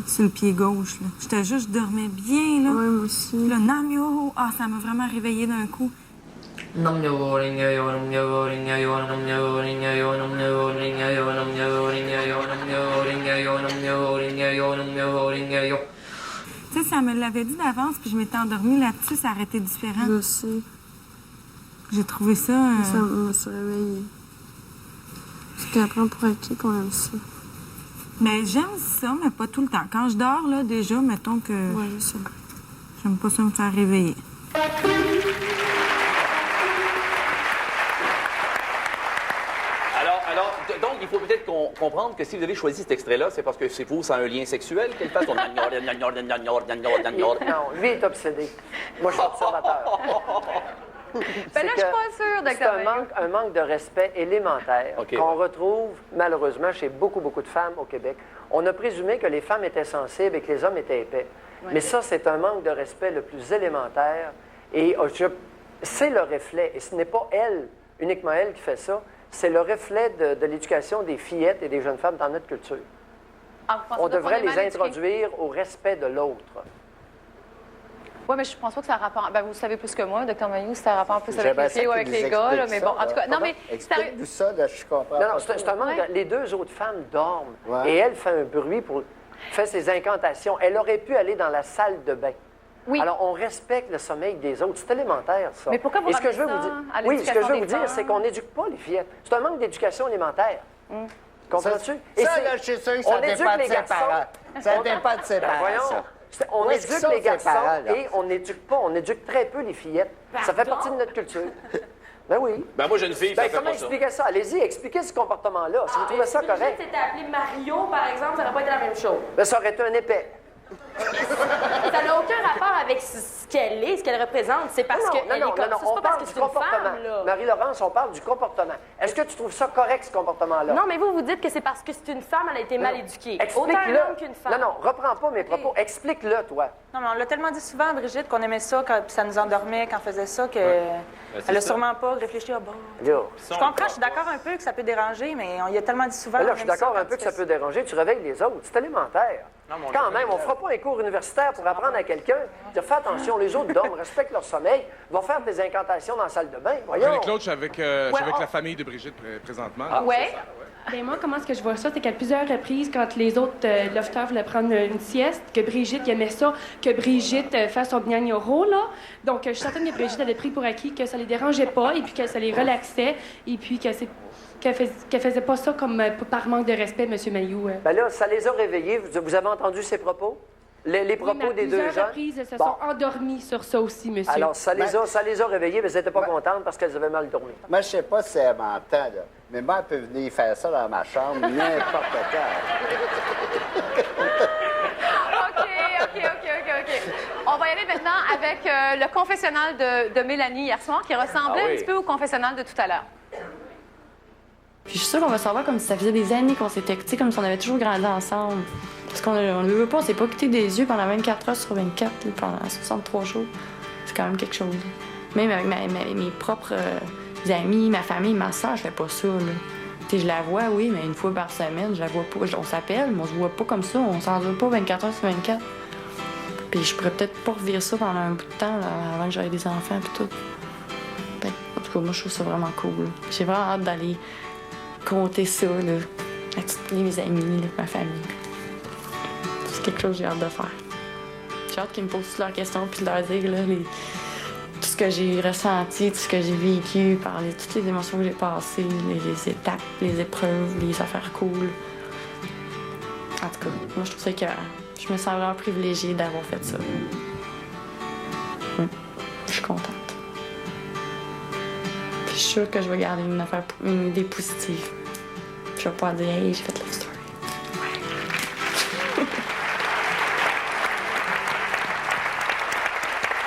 sur le pied gauche. Là. Je dormais bien, là. Oui, moi aussi. Le namio, ça m'a vraiment réveillée d'un coup. Tu sais, ça me l'avait dit d'avance, puis je m'étais endormie là-dessus, ça aurait été différent. Je sais. J'ai trouvé ça... Ça me suis réveillée. Parce qu'après, on pourrait acquis qu'on aime ça. Mais j'aime ça, mais pas tout le temps. Quand je dors, là, déjà, mettons que... Oui, je sais. J'aime pas ça me faire réveiller. Donc, il faut peut-être comprendre que si vous avez choisi cet extrait-là, c'est parce que c'est vous, c'est un lien sexuel qu'elle fasse. Non, lui est obsédé. Moi, je suis observateur. Ben là, je suis pas sûre, docteur. C'est un manque de respect élémentaire qu'on retrouve malheureusement chez beaucoup de femmes au Québec. On a présumé que les femmes étaient sensibles et que les hommes étaient épais. Ouais. Mais ça, c'est un manque de respect le plus élémentaire. Et c'est le reflet, et ce n'est pas elle, uniquement elle qui fait ça, c'est le reflet de l'éducation des fillettes et des jeunes femmes dans notre culture. On devrait les introduire au respect de l'autre. Oui, mais je pense pas que ça a rapport... Ben, vous savez plus que moi, Dr. Mailloux, si ça a rapport plus avec les filles ou avec les gars, là, mais bon, en tout cas... Non, mais... Explique-nous ça, là, je comprends. Non, c'est un manque... Les deux autres femmes dorment, et elle fait un bruit fait ses incantations. Elle aurait pu aller dans la salle de bain. Oui. Alors, on respecte le sommeil des autres. C'est élémentaire, ça. Mais pourquoi vous ramenez ça à l'éducation des femmes? Oui, ce que je veux vous dire, c'est qu'on n'éduque pas les fillettes. C'est un manque d'éducation élémentaire. Ça, Comprends-tu? là, je suis sûr que ça dépend de ses parents. Ça dépend de ses parents, ça. On éduque les garçons et on n'éduque pas, on éduque très peu les fillettes. Ça fait partie de notre culture. Ben oui. Ben moi, j'ai une fille, ça fait comment pas expliquer ça? Allez-y, expliquez ce comportement-là. Si vous trouvez ça correct. Si c'était appelé Mario, par exemple, ça n'aurait pas été la même chose. Ben, ça aurait été un épais. Ça n'a aucun rapport avec ce qu'elle est, ce qu'elle représente. C'est parce qu'elle est comme ça. C'est pas parce que c'est une femme, là. Marie-Laurence, on parle du comportement. Est-ce que tu trouves ça correct, ce comportement-là? Non, mais vous dites que c'est parce que c'est une femme, elle a été mal éduquée. Autant un homme qu'une femme. Non, reprends pas mes propos. Explique-le, toi. Non, mais on l'a tellement dit souvent, Brigitte, qu'on aimait ça, puis ça nous endormait quand on faisait ça, qu'elle a sûrement pas réfléchi à bon. Je comprends, je suis d'accord un peu que ça peut déranger, mais on y a tellement dit souvent. Là, je suis d'accord un peu que ça peut déranger. Tu réveilles les autres. C'est élémentaire. Quand même, on ne fera pas un cours universitaire pour apprendre à quelqu'un. Fais attention, les autres dorment, respectent leur sommeil, vont faire des incantations dans la salle de bain. Voyons. Claude, je suis avec la famille de Brigitte présentement. Ouais. Bien, moi, comment est-ce que je vois ça? C'est qu'à plusieurs reprises, quand les autres lofters voulaient prendre une sieste, que Brigitte aimait ça, que Brigitte fasse son bignoro, là. Donc, je suis certaine que Brigitte avait pris pour acquis que ça les dérangeait pas et puis que ça les relaxait et puis qu'elle faisait pas ça comme par manque de respect, M. Mailloux. Ben là, ça les a réveillés. Vous avez entendu ces propos? Les propos des deux gens? Plusieurs reprises, se sont endormies sur ça aussi, monsieur. Alors, ça les a réveillées, mais elles n'étaient pas contentes parce qu'elles avaient mal dormi. Moi, je sais pas si elle m'entend, là. Mais moi, elle peut venir faire ça dans ma chambre n'importe quand. OK. On va y aller maintenant avec le confessionnal de Mélanie hier soir, qui ressemblait un petit peu au confessionnal de tout à l'heure. Puis je suis sûre qu'on va savoir comme si ça faisait des années qu'on s'était quittés, comme si on avait toujours grandi ensemble. Parce qu'on ne veut pas, on s'est pas quittés des yeux pendant 24 heures sur 24, pendant 63 jours. C'est quand même quelque chose. Même avec mes propres amis, ma famille, ma soeur, je fais pas ça, là. T'sais, je la vois, oui, mais une fois par semaine, je la vois pas. On s'appelle, mais on se voit pas comme ça. On s'endure pas 24 heures sur 24. Puis je pourrais peut-être pas revivre ça pendant un bout de temps, là, avant que j'aie des enfants et tout. Ben, en tout cas, moi, je trouve ça vraiment cool. J'ai vraiment hâte d'aller compter ça, là, à tous mes amis, là, ma famille. C'est quelque chose que j'ai hâte de faire. J'ai hâte qu'ils me posent toutes leurs questions puis de leur dire, là, tout ce que j'ai ressenti, tout ce que j'ai vécu, toutes les émotions que j'ai passées, les étapes, les épreuves, les affaires cool. En En tout cas, moi, je trouve ça écœurant. Je me sens vraiment privilégiée d'avoir fait ça. Je suis contente. Puis je suis sûre que je vais garder une idée positive. Je vais pouvoir dire, hey, j'ai fait Love Story.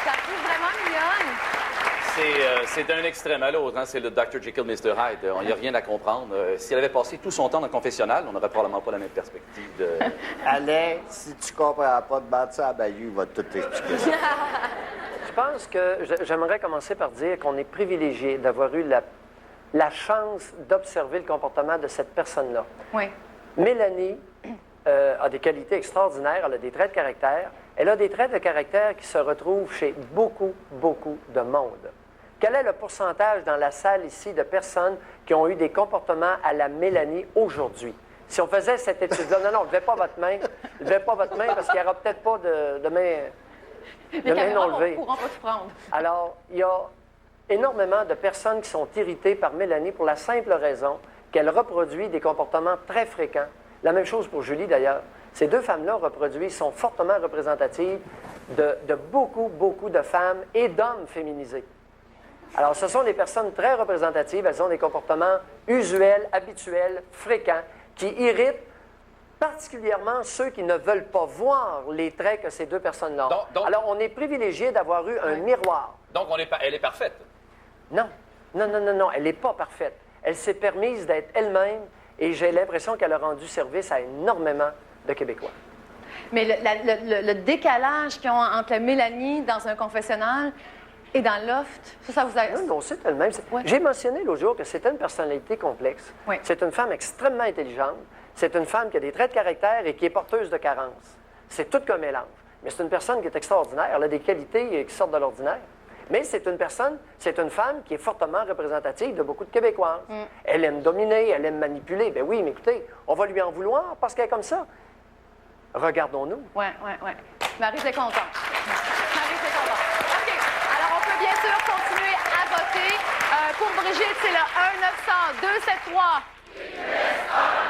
Ça trouve vraiment mignonne. C'est d'un extrême à l'autre. Hein? C'est le Dr. Jekyll, Mr. Hyde. Il n'y a rien à comprendre. Si elle avait passé tout son temps dans le confessionnal, on n'aurait probablement pas la même perspective de... Alain, si tu comprends pas de battre ça à Bayou, il va tout t'expliquer ça. Je pense que j'aimerais commencer par dire qu'on est privilégié d'avoir eu la chance d'observer le comportement de cette personne-là. Oui. Mélanie a des qualités extraordinaires, elle a des traits de caractère. Elle a des traits de caractère qui se retrouvent chez beaucoup, beaucoup de monde. Quel est le pourcentage dans la salle ici de personnes qui ont eu des comportements à la Mélanie aujourd'hui? Si on faisait cette étude-là, non, levez pas votre main. Levez pas votre main parce qu'il n'y aura peut-être pas de main... Les caméras ne pourront pas tout prendre. Alors, il y a énormément de personnes qui sont irritées par Mélanie pour la simple raison qu'elle reproduit des comportements très fréquents. La même chose pour Julie, d'ailleurs. Ces deux femmes-là sont fortement représentatives de beaucoup, beaucoup de femmes et d'hommes féminisés. Alors, ce sont des personnes très représentatives. Elles ont des comportements usuels, habituels, fréquents, qui irritent particulièrement ceux qui ne veulent pas voir les traits que ces deux personnes-là ont. Alors, on est privilégié d'avoir eu un miroir. Donc, elle est parfaite? Non. Non, elle n'est pas parfaite. Elle s'est permise d'être elle-même et j'ai l'impression qu'elle a rendu service à énormément de Québécois. Mais le décalage qu'ils ont entre Mélanie dans un confessionnal et dans le loft, ça vous a... Non, c'est elle-même. Ouais. J'ai mentionné l'autre jour que c'était une personnalité complexe. Oui. C'est une femme extrêmement intelligente. C'est une femme qui a des traits de caractère et qui est porteuse de carences. C'est tout qu'un mélange. Mais c'est une personne qui est extraordinaire. Elle a des qualités qui sortent de l'ordinaire. Mais c'est une femme qui est fortement représentative de beaucoup de Québécoises. Elle aime dominer, elle aime manipuler. Ben oui, mais écoutez, on va lui en vouloir parce qu'elle est comme ça. Regardons-nous. Oui. Marie, c'est contente. Marie, c'est contente. OK. Alors, on peut bien sûr continuer à voter. Pour Brigitte, c'est le 1-900-273.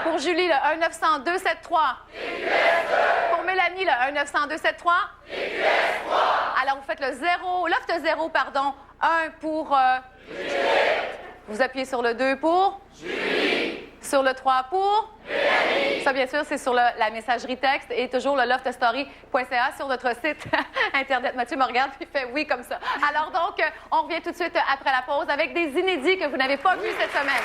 Pour Julie, le 1-900-273. Pour Mélanie, le 1-900-273. Alors, vous faites le 0, pardon. 1 pour... Vous appuyez sur le 2 pour... Julie. Sur le 3 pour... Mélanie. Ça, bien sûr, c'est sur la messagerie texte et toujours le loftstory.ca sur notre site Internet. Mathieu me regarde et fait oui comme ça. Alors donc, on revient tout de suite après la pause avec des inédits que vous n'avez pas vus cette semaine.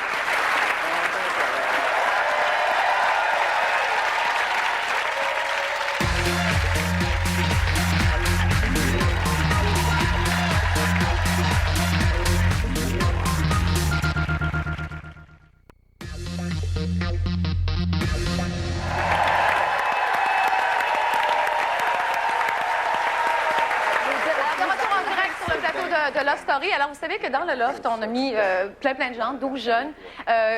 De Love Story. Alors, vous savez que dans le Loft, on a mis plein de gens, 12 jeunes,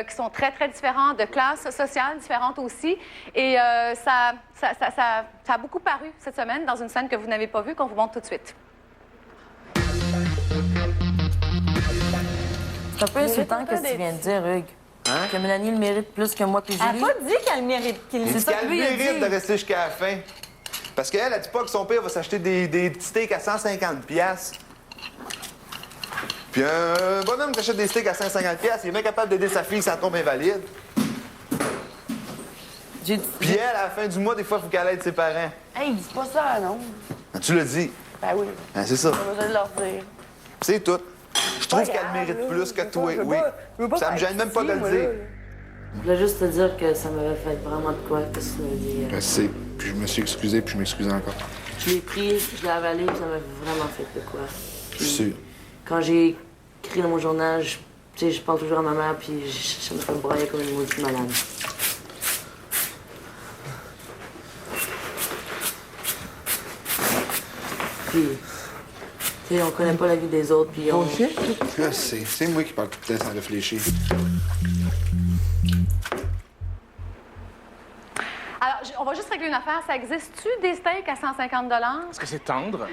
qui sont très, très différents, de classes sociales différentes aussi. Et ça a beaucoup paru cette semaine dans une scène que vous n'avez pas vue, qu'on vous montre tout de suite. C'est un peu insultant ce que tu viens de dire, Hugues. Hein? Que Mélanie le mérite plus que moi puis Julie. Elle n'a pas dit qu'elle mérite. C'est ça que lui a dit. mérite de rester jusqu'à la fin. Parce qu'elle, elle dit pas que son père va s'acheter des steaks à 150$. Puis un bonhomme qui achète des steaks à 150$, il est bien capable d'aider sa fille si elle tombe invalide. Puis elle, à la fin du mois, des fois, il faut qu'elle aide ses parents. Hey, dis pas ça, non. Ah, tu le dis. Ben oui. Ah, c'est ça. J'ai besoin de leur dire. C'est tout. Je trouve qu'elle mérite plus que toi, oui. Ça me gêne même pas de le dire. Je voulais juste te dire que ça m'avait fait vraiment de quoi, que tu m'as dit. Je sais. Puis je me suis excusé, puis je m'excuse encore. Je l'ai pris, je l'ai avalé, puis ça m'a vraiment fait de quoi. Je sais. Quand j'ai écrit dans mon journal, je parle toujours à ma mère, puis ça me fait brailler comme une maudite malade. Puis, tu sais, on connaît pas la vie des autres, puis on... Je sais. C'est moi qui parle tout le temps sans réfléchir. Alors, on va juste régler une affaire. Ça existe-tu des steaks à 150 $? Est-ce que c'est tendre?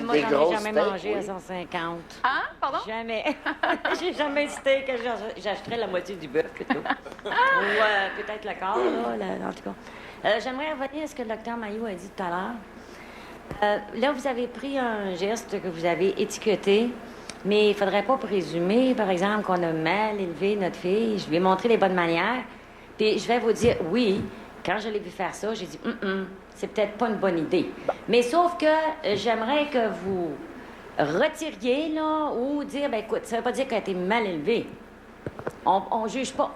Moi, j'en ai jamais mangé à 150. Hein? Pardon? Jamais. J'ai jamais steak. J'achèterais la moitié du bœuf plutôt. Ou peut-être le quart, là, en tout cas. J'aimerais revenir à ce que le docteur Mailloux a dit tout à l'heure. Là, vous avez pris un geste que vous avez étiqueté, mais il ne faudrait pas présumer, par exemple, qu'on a mal élevé notre fille. Je lui ai montré les bonnes manières, puis je vais vous dire, oui, quand je l'ai vu faire ça, j'ai dit, c'est peut-être pas une bonne idée. Mais sauf que j'aimerais que vous retiriez, là, ou dire, ben écoute, ça veut pas dire qu'elle a été mal élevée. On juge pas.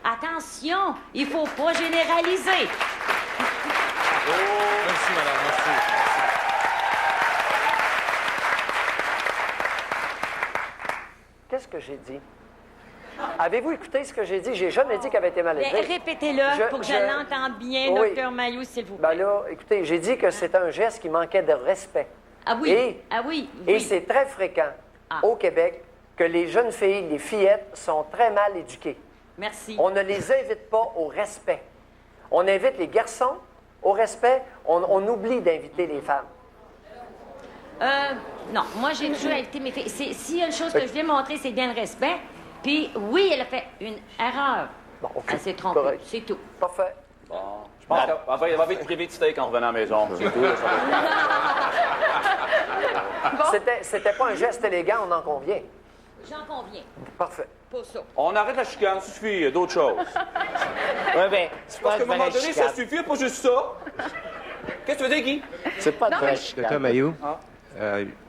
Attention, il faut pas généraliser. Merci, madame, merci. Qu'est-ce que j'ai dit? Avez-vous écouté ce que j'ai dit? J'ai jamais dit qu'elle avait été mal élevée. Répétez-le pour que je l'entende bien, Oui. docteur Mailloux, s'il vous plaît. Ben là, écoutez, j'ai dit que c'était un geste qui manquait de respect. Ah oui, oui. Et c'est très fréquent au Québec que les jeunes filles, les fillettes, sont très mal éduquées. Merci. On ne les invite pas au respect. On invite les garçons au respect. On oublie d'inviter les femmes. Non, moi, j'ai toujours invité mes filles. S'il y a une chose que je viens montrer, c'est bien le respect. Puis, oui, elle a fait une erreur. Bon, OK. Elle s'est trompée, Correct. c'est tout. Parfait. Bon, je pense qu'elle va vite priver de steak en revenant à la maison. C'est tout. C'était pas un geste élégant, on en convient. J'en conviens. Parfait. Pour ça. On arrête la chicane, ça suffit, il y a d'autres choses. Oui, bien, c'est pas Parce qu'à un une moment vraie donné, ça chicane. suffit, pas juste ça. Qu'est-ce que tu veux dire, Guy? C'est pas de vraie chicane. Docteur Mailloux, Ah.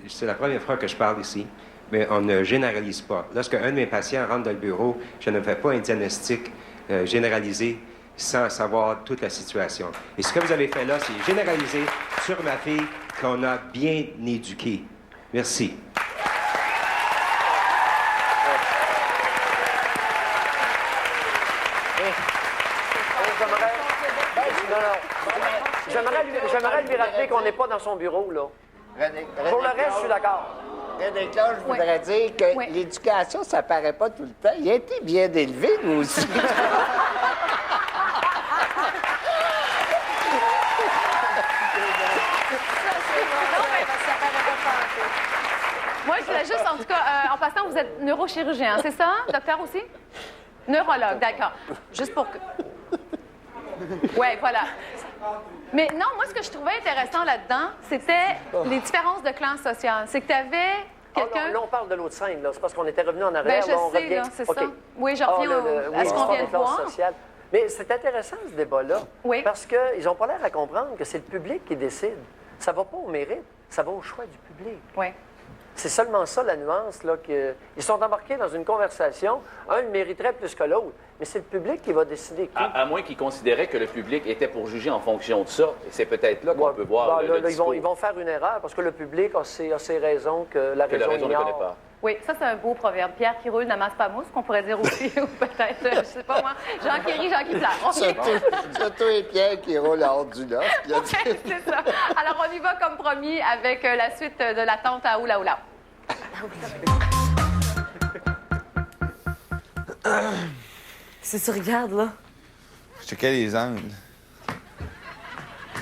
c'est la première fois que je parle ici, mais on ne généralise pas. Lorsque un de mes patients rentre dans le bureau, je ne fais pas un diagnostic généralisé sans savoir toute la situation. Et ce que vous avez fait là, c'est généraliser sur ma fille qu'on a bien éduquée. Merci. J'aimerais lui rappeler qu'on n'est pas dans son bureau, là. Pour le reste, je suis d'accord. René Claude, je voudrais dire que l'éducation, ça paraît pas tout le temps. Il a été bien élevé, lui aussi. Moi, je voulais juste, en tout cas, en passant, vous êtes neurochirurgien, c'est ça, docteur aussi? Neurologue, d'accord. Juste pour que... Oui, voilà. Mais non, moi, ce que je trouvais intéressant là-dedans, c'était les différences de classe sociale. C'est que tu avais quelqu'un... Là, on parle de l'autre scène, là. C'est parce qu'on était revenu en arrière, Ben, là, on je sais, revient. là, c'est OK. ça. Oui, je reviens à ce qu'on vient de voir. Sociale. Mais c'est intéressant, ce débat-là. Oui. Parce qu'ils n'ont pas l'air à comprendre que c'est le public qui décide. Ça va pas au mérite, ça va au choix du public. Oui. C'est seulement ça, la nuance, là, que... Ils sont embarqués dans une conversation. Un le mériterait plus que l'autre, mais c'est le public qui va décider. À moins qu'ils considéraient que le public était pour juger en fonction de ça. Et c'est peut-être là qu'on peut voir le discours. Ils vont faire une erreur, parce que le public a ses raisons que la raison ne ignore. connaît pas. Oui, ça, c'est un beau proverbe. Pierre qui roule n'amasse pas mousse, qu'on pourrait dire aussi, ou peut-être, je sais pas moi, Jean qui rit, Jean qui pleure. Surtout les Pierre qui roulent hors du loft. Oui, c'est ça. Alors, on y va comme promis avec la suite de la tente à Oula Oula. Qu'est-ce que tu regardes, là? Je checkais les angles.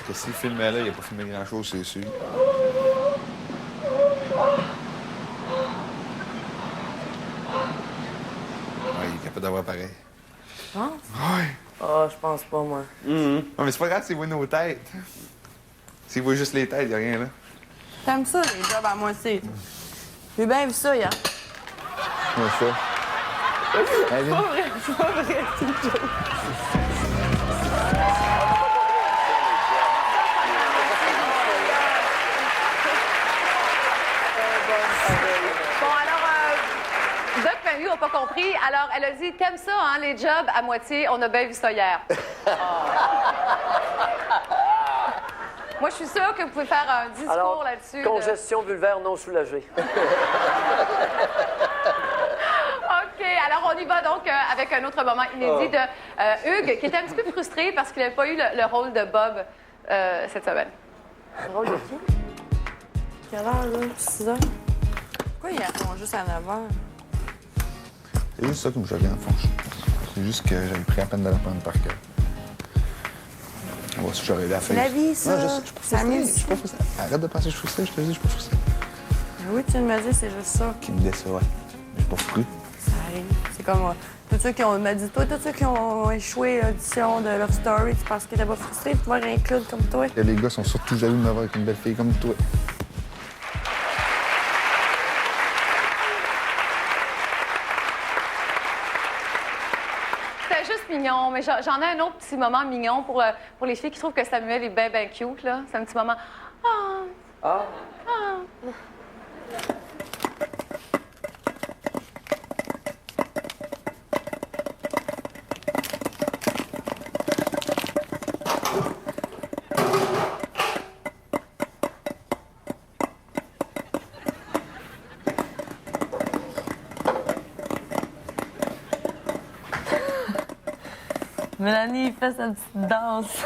Que s'il filmait là, il n'a pas filmé grand-chose, c'est sûr. Ouais, il est capable d'avoir pareil. Tu penses? Ouais. Oh, je pense pas, moi. Ouais, mais c'est pas grave s'il voit nos têtes. S'il voit juste les têtes, il n'y a rien là. T'aimes ça, les jobs à moitié? J'ai bien vu ça hier. Ouais, ça. C'est pas vrai, c'est pas vrai, c'est une joke. Bon, alors, Doc Mailloux n'a pas compris. Alors, elle a dit, t'aimes ça, hein, les jobs à moitié? On a bien vu ça hier. Moi, je suis sûre que vous pouvez faire un discours là-dessus. Congestion vulvaire non soulagée. OK, alors on y va donc avec un autre moment inédit de Hugues, qui était un petit peu frustré parce qu'il n'avait pas eu le rôle de Bob cette semaine. Le rôle de qui? Quelle heure, là? 6 heures? Pourquoi ils font juste à 9 heures? C'est juste ça qui me choquait, en fond. C'est juste que j'avais pris la peine de l'apprendre par cœur. Moi aussi, j'aurais la feuille. La vie, ça. Non, je suis pas frustré. Je suis pas frustré. Arrête de penser que je suis frustré, je te dis, je suis pas frustré. Oui, tu viens de me dire, c'est juste ça. Qui me déçoit, ouais. Mais je suis pas frustré. Ça arrive. C'est comme, tout tous ceux qui ont... m'a dit, toi, tous ceux qui ont échoué l'audition de Love Story, c'est parce que t'es pas frustré de pouvoir inclure comme toi. Les gars sont surtout jaloux de m'avoir avec une belle fille comme toi. C'était juste mignon, mais j'en ai un autre petit moment mignon pour les filles qui trouvent que Samuel est bien, bien cute, là. C'est un petit moment... Ah! Mélanie fait sa petite danse.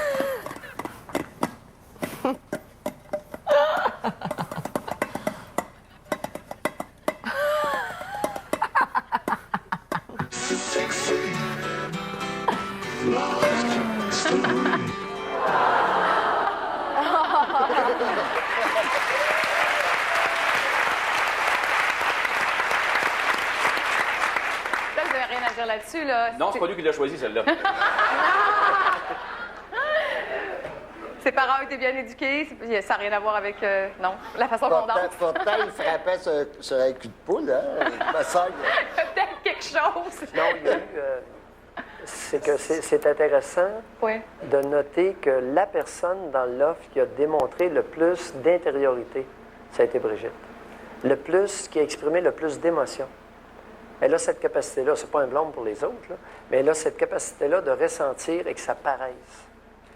Là, vous n'avez rien à dire là-dessus, là. Non, c'est pas lui qui l'a choisi, celle-là. Ses parents étaient bien éduqués, ça n'a rien à voir avec, non, la façon qu'on danse. Pourtant, il frappait sur un cul de poule, hein? Peut-être quelque chose. Non, il y a eu... c'est que c'est intéressant de noter que la personne dans l'offre qui a démontré le plus d'intériorité, ça a été Brigitte. Le plus, qui a exprimé le plus d'émotion. Elle a cette capacité-là, c'est pas un blâme pour les autres, là, mais elle a cette capacité-là de ressentir et que ça paraisse.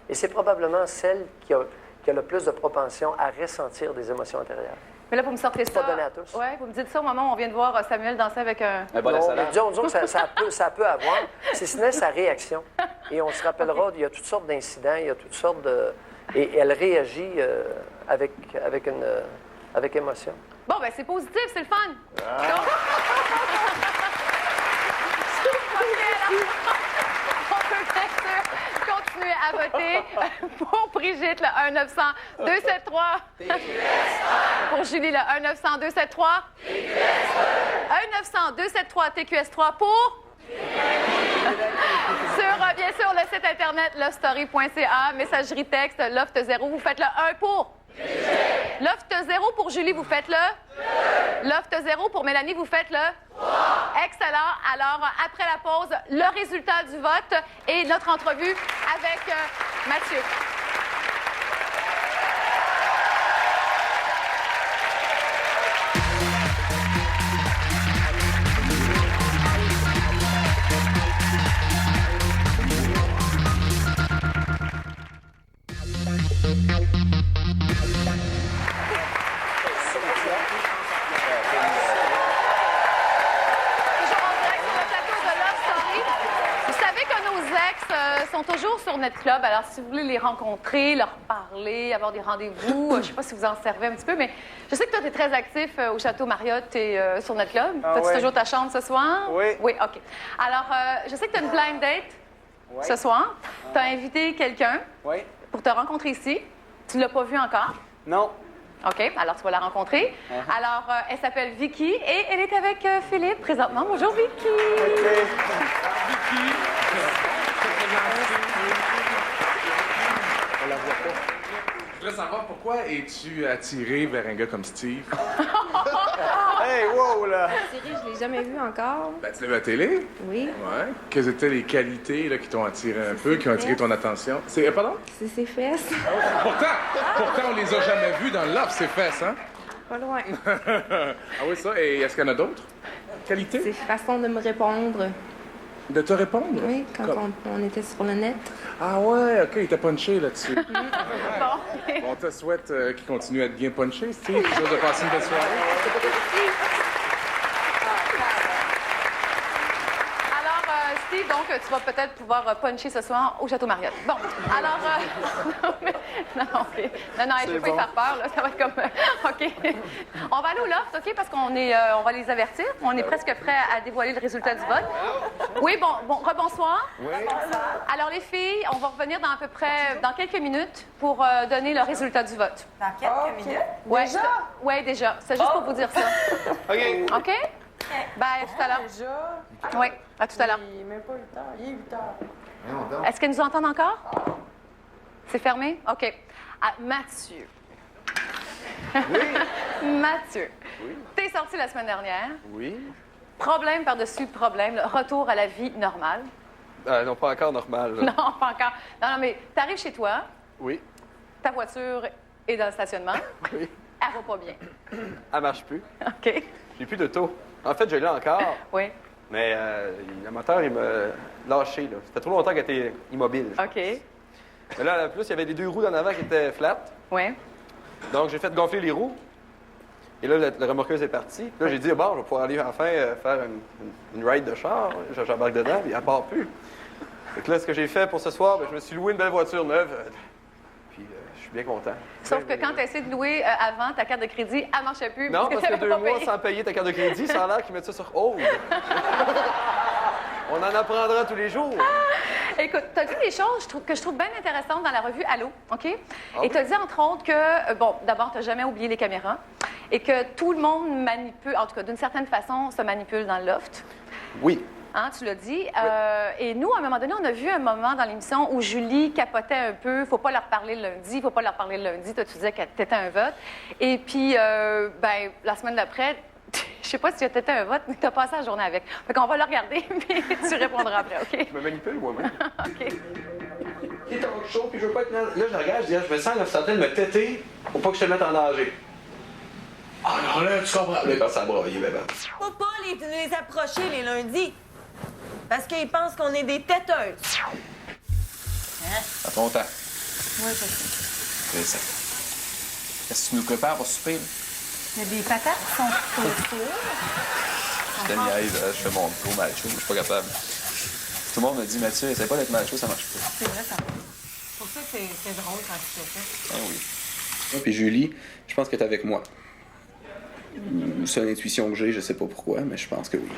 Et c'est probablement celle qui a le plus de propension à ressentir des émotions intérieures. Mais là, vous me sortez ça. C'est pas donné à tous. Oui, vous me dites ça au moment où on vient de voir Samuel danser avec un... bon non, mais disons que ça peut avoir, si ce n'est sa réaction. Et on se rappellera, il y a toutes sortes d'incidents, il y a toutes sortes de... Et elle réagit avec émotion. Bon, ben c'est positif, c'est le fun. Donc... On peut bien sûr continuer à voter pour Brigitte, le 1-900-273. Pour Julie, le 1-900-273. 1-900-273 TQS3 pour... Sur, bien sûr, le site Internet lovestory.ca, messagerie texte, Loft 0, vous faites le 1 pour... Loft 0 pour Julie, vous faites le... Loft 0 pour Mélanie, vous faites le... Excellent. Alors, après la pause, le résultat du vote et notre entrevue avec Mathieu. Sont toujours sur notre club. Alors, si vous voulez les rencontrer, leur parler, avoir des rendez-vous, je ne sais pas si vous en servez un petit peu, mais je sais que toi, tu es très actif au Château Marriott et sur notre club. Fais-tu toujours ta chambre ce soir? Oui. Oui, OK. Alors, je sais que tu as une blind date ce soir. Tu as invité quelqu'un pour te rencontrer ici. Tu ne l'as pas vu encore? Non. OK, alors tu vas la rencontrer. Alors, elle s'appelle Vicky et elle est avec Philippe présentement. Bonjour, Vicky. Vicky. On la voit pas. Je voudrais savoir pourquoi es-tu attiré vers un gars comme Steve? Hey, wow, là! Attiré, je l'ai jamais vu encore. Ben, tu l'as vu à la télé? Oui. Ouais. Quelles étaient les qualités là, qui t'ont attiré un peu, qui ont attiré ton attention? C'est... pardon? C'est ses fesses. Pourtant, on les a jamais vus dans l'offre, ces fesses, hein? Pas loin. Ah oui, ça. Et est-ce qu'il y en a d'autres qualités? C'est façon de me répondre. De te répondre? Oui, quand on était sur le net. Ah ouais, OK, il t'a punché là-dessus. Bon. On te souhaite qu'il continue à être bien punché, Steve. Quelque chose de passer une belle soirée. Alors, Steve, donc, tu vas peut-être pouvoir puncher ce soir au Château Marriott. Bon, alors... non, OK. Non, je ne vais pas y faire peur, là. Ça va être comme... OK. On va aller au loft, OK, parce qu'on va les avertir. On est presque prêts à dévoiler le résultat du vote. Oui, rebonsoir. Oui. Alors, les filles, on va revenir dans quelques minutes pour donner le résultat du vote. Dans quelques minutes? Ouais, déjà? Oui, déjà. C'est juste pour vous dire ça. OK. OK? Bye, à tout à l'heure. Déjà? Oui, à tout à l'heure. Il est même pas 8 heures. Il est 8 heures. Est-ce qu'elle nous entend encore? C'est fermé? OK. Ah, Mathieu. Oui. Mathieu. Oui. T'es sorti la semaine dernière. Oui. Problème par-dessus problème, le retour à la vie normale. Non, pas encore normal. Là. Non, pas encore. Non, mais t'arrives chez toi. Oui. Ta voiture est dans le stationnement. Oui. Elle va pas bien. Elle marche plus. OK. J'ai plus d'auto. En fait, je l'ai encore. Oui. Mais le moteur, il m'a lâché. Là. Ça fait trop longtemps qu'elle était immobile. OK. Mais là, en plus, il y avait les 2 roues d'en avant qui étaient flat. Oui. Donc, j'ai fait gonfler les roues. Et là, la remorqueuse est partie. Là, j'ai dit, bon, je vais pouvoir aller enfin faire une ride de char. J'embarque dedans, puis elle part plus. Fait que là, ce que j'ai fait pour ce soir, je me suis loué une belle voiture neuve. Puis, je suis bien content. Sauf que quand tu as essayé de louer avant, ta carte de crédit, elle marchait plus. Non, parce que 2 pas mois payé. sans payer ta carte de crédit, ça a l'air qu'ils mettent ça sur hold. On en apprendra tous les jours. Écoute, tu as dit des choses que je trouve bien intéressantes dans la revue Allô, OK? Ah Et tu as dit, entre autres, que, bon, d'abord, tu n'as jamais oublié les caméras et que tout le monde manipule, en tout cas, d'une certaine façon, se manipule dans le loft. Oui. Hein, tu l'as dit. Et nous, à un moment donné, on a vu un moment dans l'émission où Julie capotait un peu. Faut pas leur parler le lundi, faut pas leur parler le lundi. Toi, tu disais que t'étais un vote. Et puis, ben, la semaine d'après, je sais pas si tu étais un vote, mais tu as passé la journée avec. Fait qu'on va le regarder, puis tu répondras après, OK? Je me manipule moi-même. OK. Il est trop chaud, puis je veux pas être là. Là, je regarde, je dis, je me sens, là, c'est en train de me têter pour pas que je te mette en danger. Ah non, là, tu comprends. Là, quand ça a braillé, bébé. Faut pas les approcher les lundis. Parce qu'ils pensent qu'on est des têteuses. Hein? À ton temps. Oui, c'est ça. C'est ça. Qu'est-ce que tu nous prépares pour souper? Là? Il y a des patates qui sont au four. Je te niaise, je fais mon gros macho, je suis pas capable. Tout le monde me dit, Mathieu, essaie pas d'être macho, ça marche pas. C'est vrai, ça marche. C'est pour ça que c'est drôle quand tu fais ça. Ah oui. Moi puis Julie, je pense que t'es avec moi. C'est une intuition que j'ai, je sais pas pourquoi, mais je pense que oui.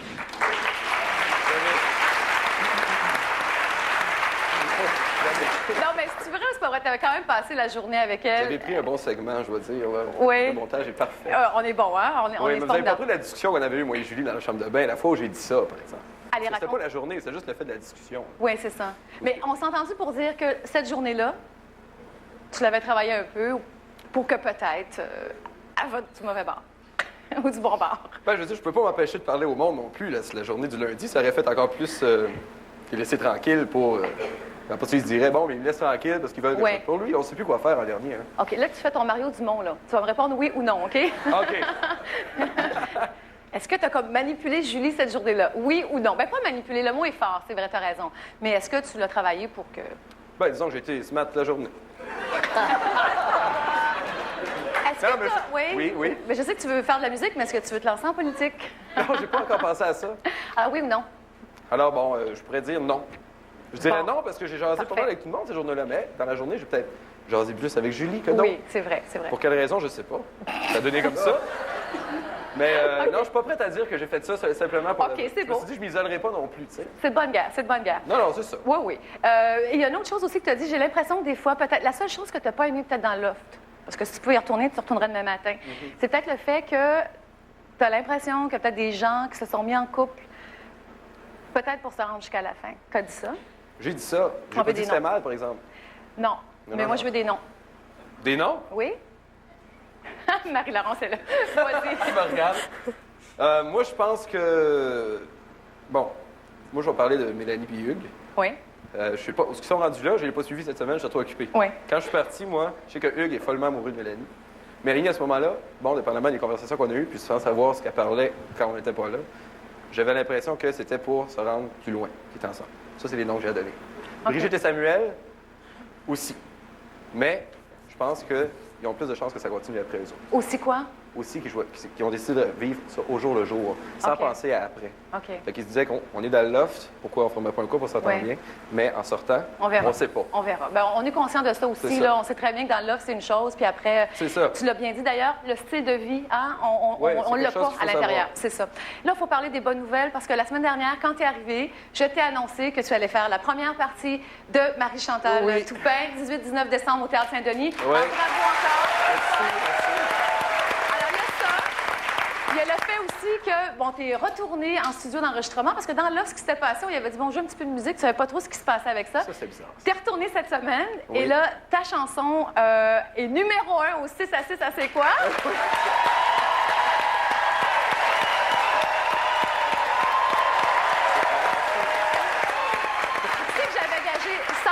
Non, mais si tu veux, c'est pas vrai. T'avais quand même passé la journée avec elle. J'avais pris un bon segment, je dois dire. Là. Oui. Le montage est parfait. On est bon, hein? On oui, est mais vous avez pas formidable. pris la discussion qu'on avait eue, moi et Julie, dans la chambre de bain, la fois où j'ai dit ça, par exemple. Allez, C'était raconte. pas la journée, c'est juste le fait de la discussion. Oui, c'est ça. Mais on s'est entendu pour dire que cette journée-là, tu l'avais travaillé un peu pour que peut-être elle va du mauvais bord ou du bon bord. Ben, je veux dire, je peux pas m'empêcher de parler au monde non plus. Là. C'est la journée du lundi, ça aurait fait encore plus les laisser tranquilles pour... Après, il se dirait, bon, mais il me laisse tranquille parce qu'ils veulent... Ouais. Pour lui, on sait plus quoi faire en dernier. Hein. OK, là, tu fais ton Mario Dumont, là. Tu vas me répondre oui ou non, OK? OK. Est-ce que tu as comme manipulé Julie cette journée-là? Oui ou non? Ben pas manipuler, le mot est fort, c'est vrai, tu as raison. Mais est-ce que tu l'as travaillé pour que... Ben, disons que j'ai été smart la journée. Est-ce que t'as- Oui, oui. Mais je sais que tu veux faire de la musique, mais est-ce que tu veux te lancer en politique? Non, j'ai pas encore pensé à ça. Ah oui ou non? Alors, bon, je pourrais dire non. Je dirais non parce que j'ai jasé pas mal avec tout le monde ces journées-là, mais dans la journée, j'ai peut-être jasé plus avec Julie que non. Oui, c'est vrai, c'est vrai. Pour quelle raison, je sais pas. Ça a donné comme ça. Mais non, je suis pas prête à dire que j'ai fait ça simplement pour... OK, c'est Je me suis dit, je m'isolerai pas non plus, tu sais. C'est de bonne guerre, c'est de bonne guerre. Non, non, c'est ça. Oui, oui. Et il y a une autre chose aussi que tu as dit, j'ai l'impression que des fois, peut-être, la seule chose que tu n'as pas aimée peut-être dans le loft, parce que si tu peux y retourner, tu retournerais demain matin, c'est peut-être le fait que tu as l'impression que peut-être des gens qui se sont mis en couple, peut-être pour se rendre jusqu'à la fin. Tu as dit ça? J'ai dit ça. J'ai On pas veut dit des que c'était noms. mal, par exemple. Non. Non, Mais non, moi, non. je veux des noms. Des noms? Oui? Marie-Laurence est là. Vas-y. Tu me regardes. Moi, je pense que... Bon, moi, je vais parler de Mélanie et Hugues. Oui. Je sais pas, ce qu'ils sont rendus là, je ne l'ai pas suivi cette semaine, je suis trop occupé. Oui. Quand je suis parti, moi, je sais que Hugues est follement amoureux de Mélanie. Mélanie, à ce moment-là, bon, dépendamment des conversations qu'on a eues, puis sans savoir ce qu'elle parlait quand on n'était pas là, j'avais l'impression que c'était pour se rendre plus loin, qu'ils étaient ensemble. Ça, c'est les noms que j'ai à donner. OK. Brigitte et Samuel, aussi. Mais je pense qu'ils ont plus de chances que ça continue après eux autres. Aussi quoi? Aussi qui ont décidé de vivre ça au jour le jour, sans OK. penser à après. OK. Fait qu'ils se disaient qu'on est dans le loft, pourquoi on ne formerait pas un couple, on s'entend Ouais. bien, mais en sortant, On verra. ne sait pas. On verra. Ben, on est conscient de ça aussi. C'est ça. Là. On sait très bien que dans l'offre, c'est une chose, puis après, C'est ça. tu l'as bien dit d'ailleurs, le style de vie, hein, Ouais, on c'est l'a quelque chose pas qu'il à faut l'intérieur. savoir. C'est ça. Là, il faut parler des bonnes nouvelles parce que la semaine dernière, quand tu es arrivé, je t'ai annoncé que tu allais faire la première partie de Marie-Chantal Oui. Toupin, 18-19 décembre au Théâtre Saint-Denis. Ouais. Alors, bravo encore. Alors, il y y a le fait aussi que, bon, t'es retourné en studio d'enregistrement parce que dans l'offre, ce qui s'était passé, on y avait dit, bon, je joue un petit peu de musique, tu savais pas trop ce qui se passait avec ça. Ça, c'est bizarre. T'es retourné cette semaine Oui. et là, ta chanson est numéro 1 au 6 à 6 à C'est quoi? Tu sais que j'avais gagé 100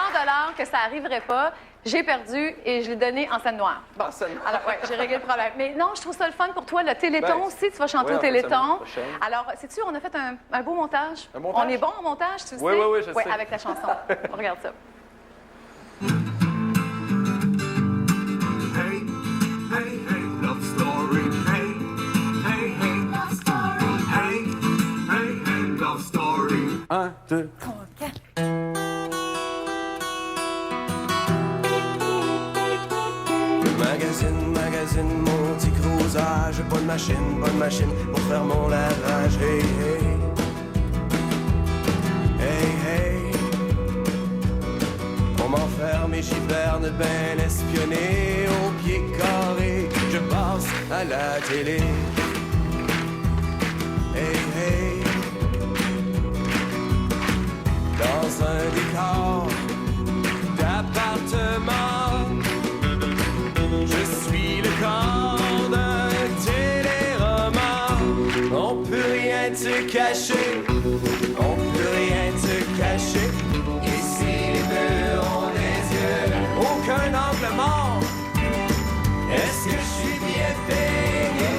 $ que ça arriverait pas. J'ai perdu et je l'ai donné en scène noire. Bon, scène noire. Alors, ouais, j'ai réglé le problème. Mais non, je trouve ça le fun pour toi, le Téléthon Ben, aussi. Tu vas chanter oui, au en fait, Téléthon. semaine prochaine. Alors, sais-tu, on a fait un beau montage. Un montage? On est bon en montage, tu le Oui, sais? oui, oui, je sais. avec ta chanson. On regarde ça. Hey, hey, hey, love story. Hey, hey, hey, love story. Hey, hey, hey, love story. 1, 2, 3, 4. Magazine, mon petit cruiser. J'ai pas de machine pour faire mon lavage. Hey, hey. Hey, hey. On m'enferme et j'hiberne ben espionné. Au pied carré, je passe à la télé. Hey, hey. Dans un décor d'appartement, je suis le corps d'un téléroman. On peut rien te cacher, on peut rien te cacher. Ici les deux ont des yeux, aucun angle mort. Est-ce que je suis bien peigné?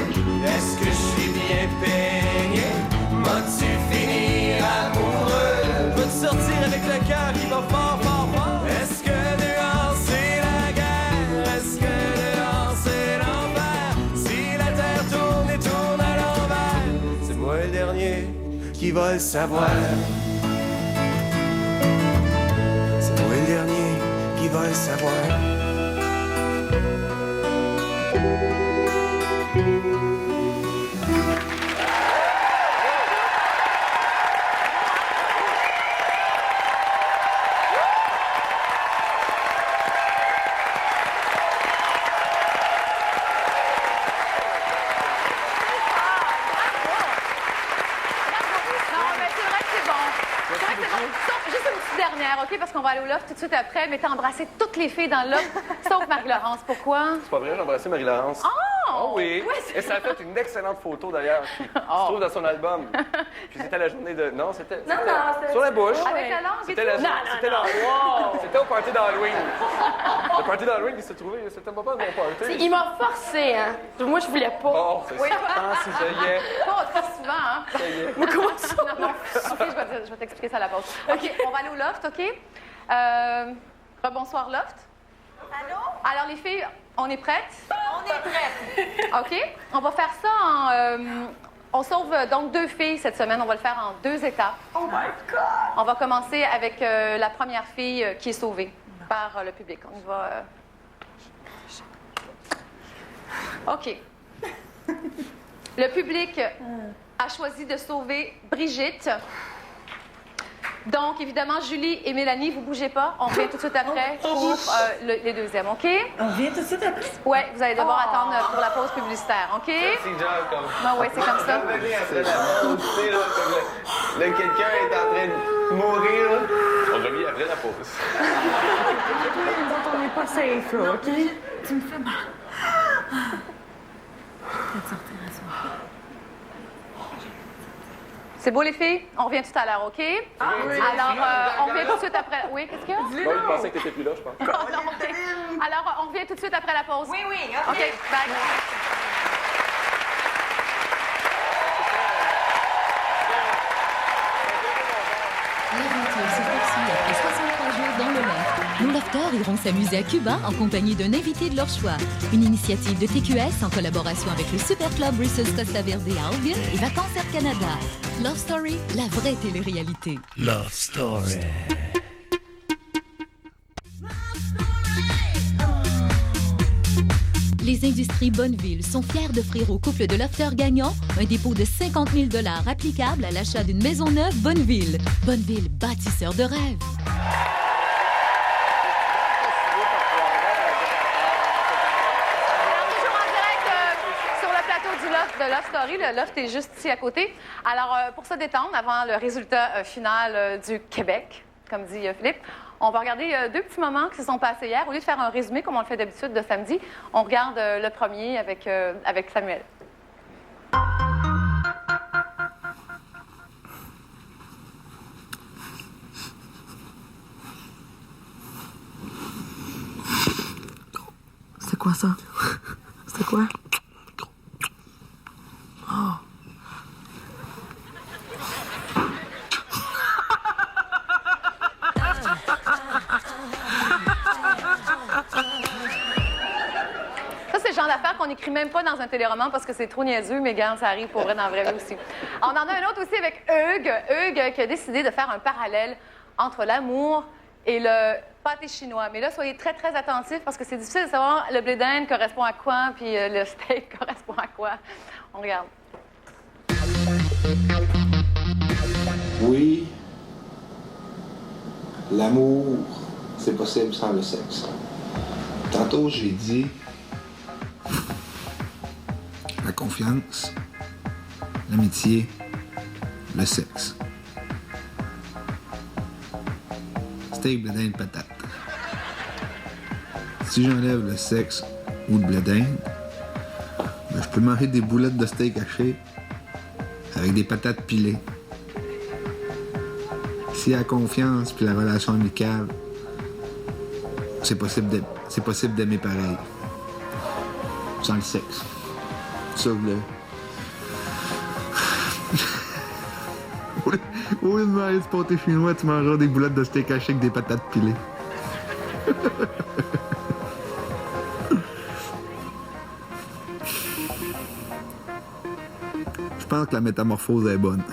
Est-ce que je suis bien peigné? M'as-tu finir amoureux? Peux te sortir avec le cœur qui va fort, fort, fort. Est-ce que dehors c'est la guerre? Est-ce que dehors c'est l'enfer? Si la terre tourne et tourne à l'envers, c'est moi le dernier qui va le savoir. C'est moi le dernier qui va le savoir. Non, mais c'est vrai que c'est bon. C'est vrai que c'est bon. Sauf juste une petite dernière, OK? Parce qu'on va aller au loft tout de suite après. Mais t'as embrassé toutes les filles dans le loft, sauf Marie-Laurence. Pourquoi? C'est pas vrai, j'ai embrassé Marie-Laurence. Oh! Oui! Ouais, c'est Et ça a fait une excellente photo d'ailleurs qui se trouve dans son album. Puis c'était la journée de. Non, c'était. Non, c'était sur la bouche. avec la langue et C'était tout? la Non, C'était non, la- C'était au party d'Halloween. Le party d'Halloween, il s'est trouvé. C'était pas mal mon party. Il m'a forcé, hein. Moi, je voulais pas. Oh, c'est Oui. ça. Ça y est. Pas souvent, hein? Ça y est. Mais comment ça? Non. OK, je vais t'expliquer ça à la pause. OK, on va aller au loft, OK? Rebonsoir, loft. Allô? Alors, les filles, on est prêtes? On est prêtes. OK? On va faire ça en... on sauve donc 2 filles cette semaine. On va le faire en 2 étapes. Oh my God! On va commencer avec la première fille qui est sauvée par le public. On y va... OK. Le public a choisi de sauver Brigitte. Donc, évidemment, Julie et Mélanie, vous bougez pas. On revient tout de suite après pour les deuxièmes, OK? On revient tout de suite après? Oui, vous allez devoir attendre pour la pause publicitaire, OK? C'est genre comme. Ah oui, c'est comme ça. Après la pause, tu sais, là, comme là, quelqu'un est en train de mourir. Là. On revient après la pause. On n'est pas safe, là, OK? Tu me fais mal. Peut-être sortir à soir. C'est beau, les filles? On revient tout à l'heure, OK? Oui. Alors, on revient tout de suite après... Oui, qu'est-ce qu'il y a? Moi, je pensais que t'étais plus là, je pense. Oh, non, OK. Alors, on revient tout de suite après la pause. Oui, OK. OK, bye. L'aventure se poursuit après 63 jours dans le loft. Nos lofters iront s'amuser à Cuba en compagnie d'un invité de leur choix. Une initiative de TQS en collaboration avec le Super Club Reese's Costa Verde à Albion et Vacances Air Canada. Love Story, la vraie télé-réalité. Love Story. Les industries Bonneville sont fiers d'offrir au couple de lofters gagnants un dépôt de 50 000 $ applicable à l'achat d'une maison neuve Bonneville. Bonneville, bâtisseur de rêves. Toujours en direct sur le plateau du Loft de Love Story. Le loft est juste ici à côté. Alors, pour se détendre, avant le résultat final du Québec, comme dit Philippe, on va regarder deux petits moments qui se sont passés hier. Au lieu de faire un résumé, comme on le fait d'habitude de samedi, on regarde le premier avec Samuel. C'était quoi ça? C'était quoi? Oh. Ça, c'est le genre d'affaires qu'on n'écrit même pas dans un téléroman parce que c'est trop niaiseux, mais regarde, ça arrive pour vrai dans la vraie vie aussi. On en a un autre aussi avec Hugues. Hugues qui a décidé de faire un parallèle entre l'amour et le pâté chinois. Mais là, soyez très, très attentifs parce que c'est difficile de savoir le blé d'Inde correspond à quoi puis le steak correspond à quoi. On regarde. Oui, l'amour, c'est possible sans le sexe. Tantôt, j'ai dit la confiance, l'amitié, le sexe. Steak, blé d'Inde, patate. Si j'enlève le sexe ou le blé d'Inde, ben, je peux manger des boulettes de steak haché avec des patates pilées. S'il y a la confiance puis la relation amicale, c'est possible d'aimer pareil. Sans le sexe. Ça, vous voulez. Au lieu de manger du pâté chinois, tu mangeras des boulettes de steak haché avec des patates pilées. Je pense que la métamorphose est bonne.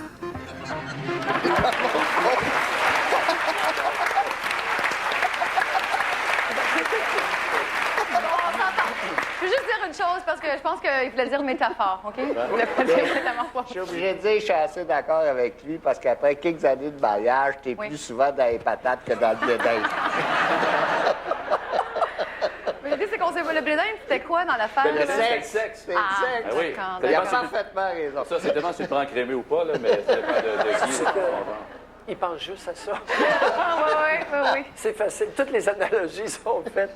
Je veux juste dire une chose parce que je pense qu'il voulait dire métaphore, OK? Il voulait pas dire métamorphose. Je suis obligé de dire que je suis assez d'accord avec lui parce qu'après quelques années de mariage, t'es plus souvent dans les patates que dans le blé d'Inde. Mais l'idée, c'est qu'on sait pas le blé d'Inde, c'était quoi dans l'affaire? Le sexe. Ah, sexe. oui. Il a parfaitement raison. Ça, c'est tellement si tu prends crémé ou pas, là, mais ça dépend de qui. Il pense juste à ça. Oui. C'est facile. Toutes les analogies sont faites.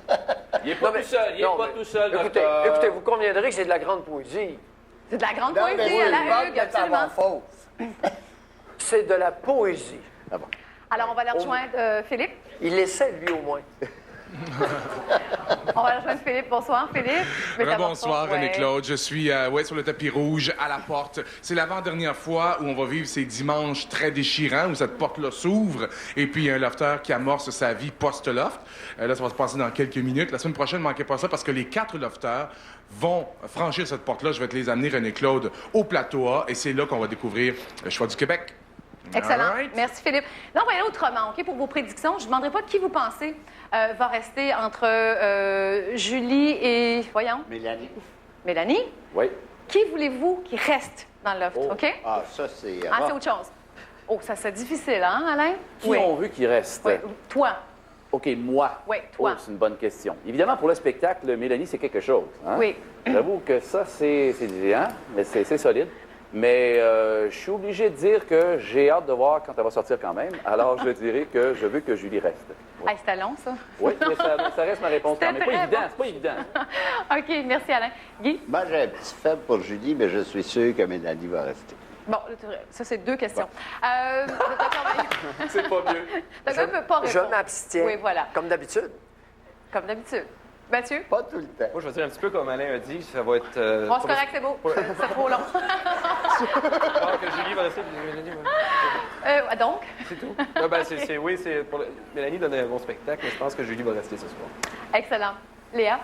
Il n'est pas tout seul. Il n'est pas tout seul, docteur. Écoutez, vous conviendrez que c'est de la grande poésie. C'est de la grande poésie à la Hugues, absolument. C'est de la poésie. Ah bon. Alors, on va aller rejoindre Philippe. Il essaie, lui, au moins. On va rejoindre Philippe. Bonsoir, Philippe. Bonsoir, René-Claude. Je suis sur le tapis rouge, à la porte. C'est l'avant-dernière fois où on va vivre ces dimanches très déchirants, où cette porte-là s'ouvre, et puis il y a un lofter qui amorce sa vie post-loft. Là, ça va se passer dans quelques minutes. La semaine prochaine, ne manquez pas ça, parce que les 4 lofters vont franchir cette porte-là. Je vais te les amener, René-Claude, au plateau A, et c'est là qu'on va découvrir le choix du Québec. Excellent. Merci, Philippe. Là, on va aller autrement, OK, pour vos prédictions. Je ne demanderai pas qui vous pensez va rester entre Julie et... Voyons. Mélanie. Mélanie? Oui. Qui voulez-vous qui reste dans le loft, OK? Ah, ça, c'est... Ah, c'est autre chose. Oh, ça, c'est difficile, hein, Alain? Qui ont vu qu'il reste? Oui. Toi. OK, moi. Oui, toi. Oh, c'est une bonne question. Évidemment, pour le spectacle, Mélanie, c'est quelque chose. Hein? Oui. J'avoue que ça, c'est solide. Mais je suis obligé de dire que j'ai hâte de voir quand elle va sortir quand même. Alors, je dirais que je veux que Julie reste. Ouais. C'était long, ça? Oui, mais ça reste ma réponse quand même. C'est pas évident. OK, merci, Alain. Guy? Moi, j'ai un petit faible pour Julie, mais je suis sûr que Mélanie va rester. Bon, ça, c'est 2 questions. C'est pas mieux. Docteur ne peut pas répondre. Je m'abstiens. Oui, voilà. Comme d'habitude. Comme d'habitude. Mathieu? Pas tout le temps. Moi, je vais dire un petit peu comme Alain a dit, ça va être... Bon, c'est correct, c'est beau. C'est trop long. Alors que Julie va rester, puis Mélanie va... Donc? C'est tout. Oui, c'est pour Mélanie donne un bon spectacle, mais je pense que Julie va rester ce soir. Excellent. Léa?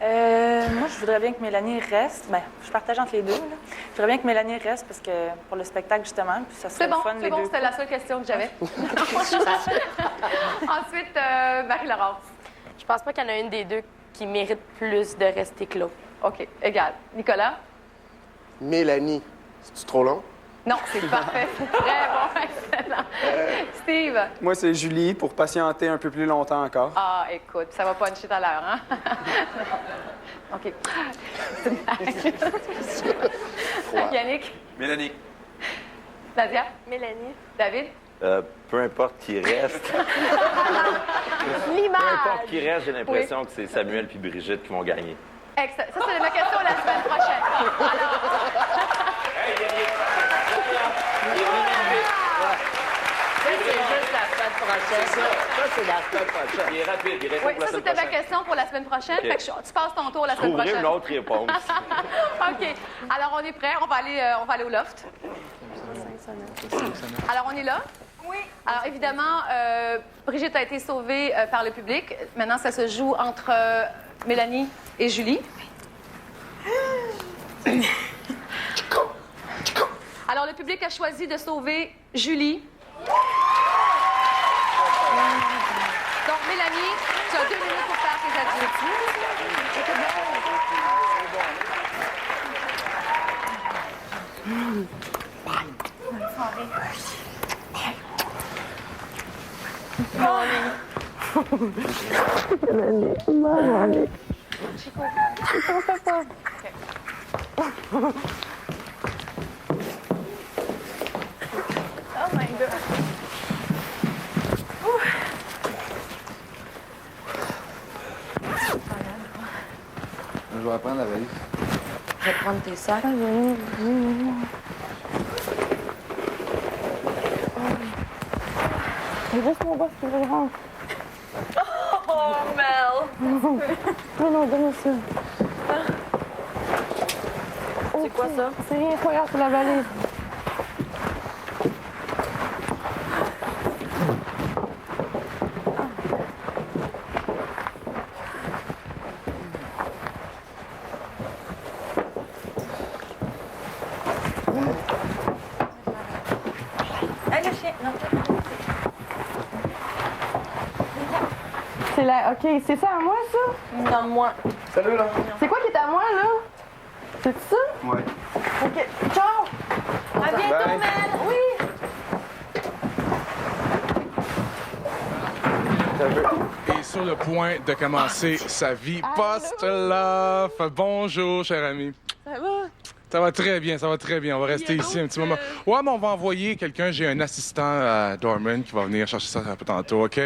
Moi, je voudrais bien que Mélanie reste. Bien, je partage entre les deux. Là. Je voudrais bien que Mélanie reste parce que pour le spectacle, justement, puis ça serait le fun, les deux. C'est bon, c'était la seule question que j'avais. Ensuite, Marie-Laurence. Je pense pas qu'il y en a une des deux qui mérite plus de rester clos. OK, égal. Nicolas? Mélanie. C'est-tu trop long? Non, c'est parfait. C'est très bon, excellent. Steve? Moi, c'est Julie, pour patienter un peu plus longtemps encore. Ah, écoute, ça va puncher tout à l'heure, hein? OK. C'est une blague. 3. Yannick? Mélanie. Nadia? Mélanie. David? Peu importe qui reste. L'image. Peu importe qui reste, j'ai l'impression que c'est Samuel puis Brigitte qui vont gagner. Excellent. Ça, c'est ma question la semaine prochaine. Alors... C'est juste la semaine prochaine. Ça, c'est la semaine prochaine. Il est rapide, il répond Oui, pour la ça, semaine c'était ma prochaine. question pour la semaine prochaine. OK. Fait que tu passes ton tour la semaine Trouverez prochaine. une autre réponse. OK. Alors, on est prêts. On va aller au loft. Alors, on est là? Oui. Alors, évidemment, Brigitte a été sauvée par le public. Maintenant, ça se joue entre Mélanie et Julie. Alors, le public a choisi de sauver Julie. Donc, Mélanie, tu as 2 minutes pour faire tes adieux. Oh my God. Je vais prendre la valise. Je vais prendre tes sacs. Laisse mon boss qui veut le rendre. Oh, Mel. Mais non, donne-moi ça. C'est quoi ça? C'est rien, regarde, c'est la valise. Hey, le chien. Non. C'est la... OK, c'est ça à moi, ça? Non, moi. Salut, là. C'est quoi qui est à moi, là? C'est ça? Ouais. OK. Ciao! À bientôt, Bye. Mel. Oui. Et sur le point de commencer sa vie post-love. Bonjour, cher ami. Ça va? Ça va très bien, ça va très bien. On va rester ici un petit moment. Ouais, mais on va envoyer quelqu'un. J'ai un assistant à Dorman qui va venir chercher ça un peu tantôt, OK?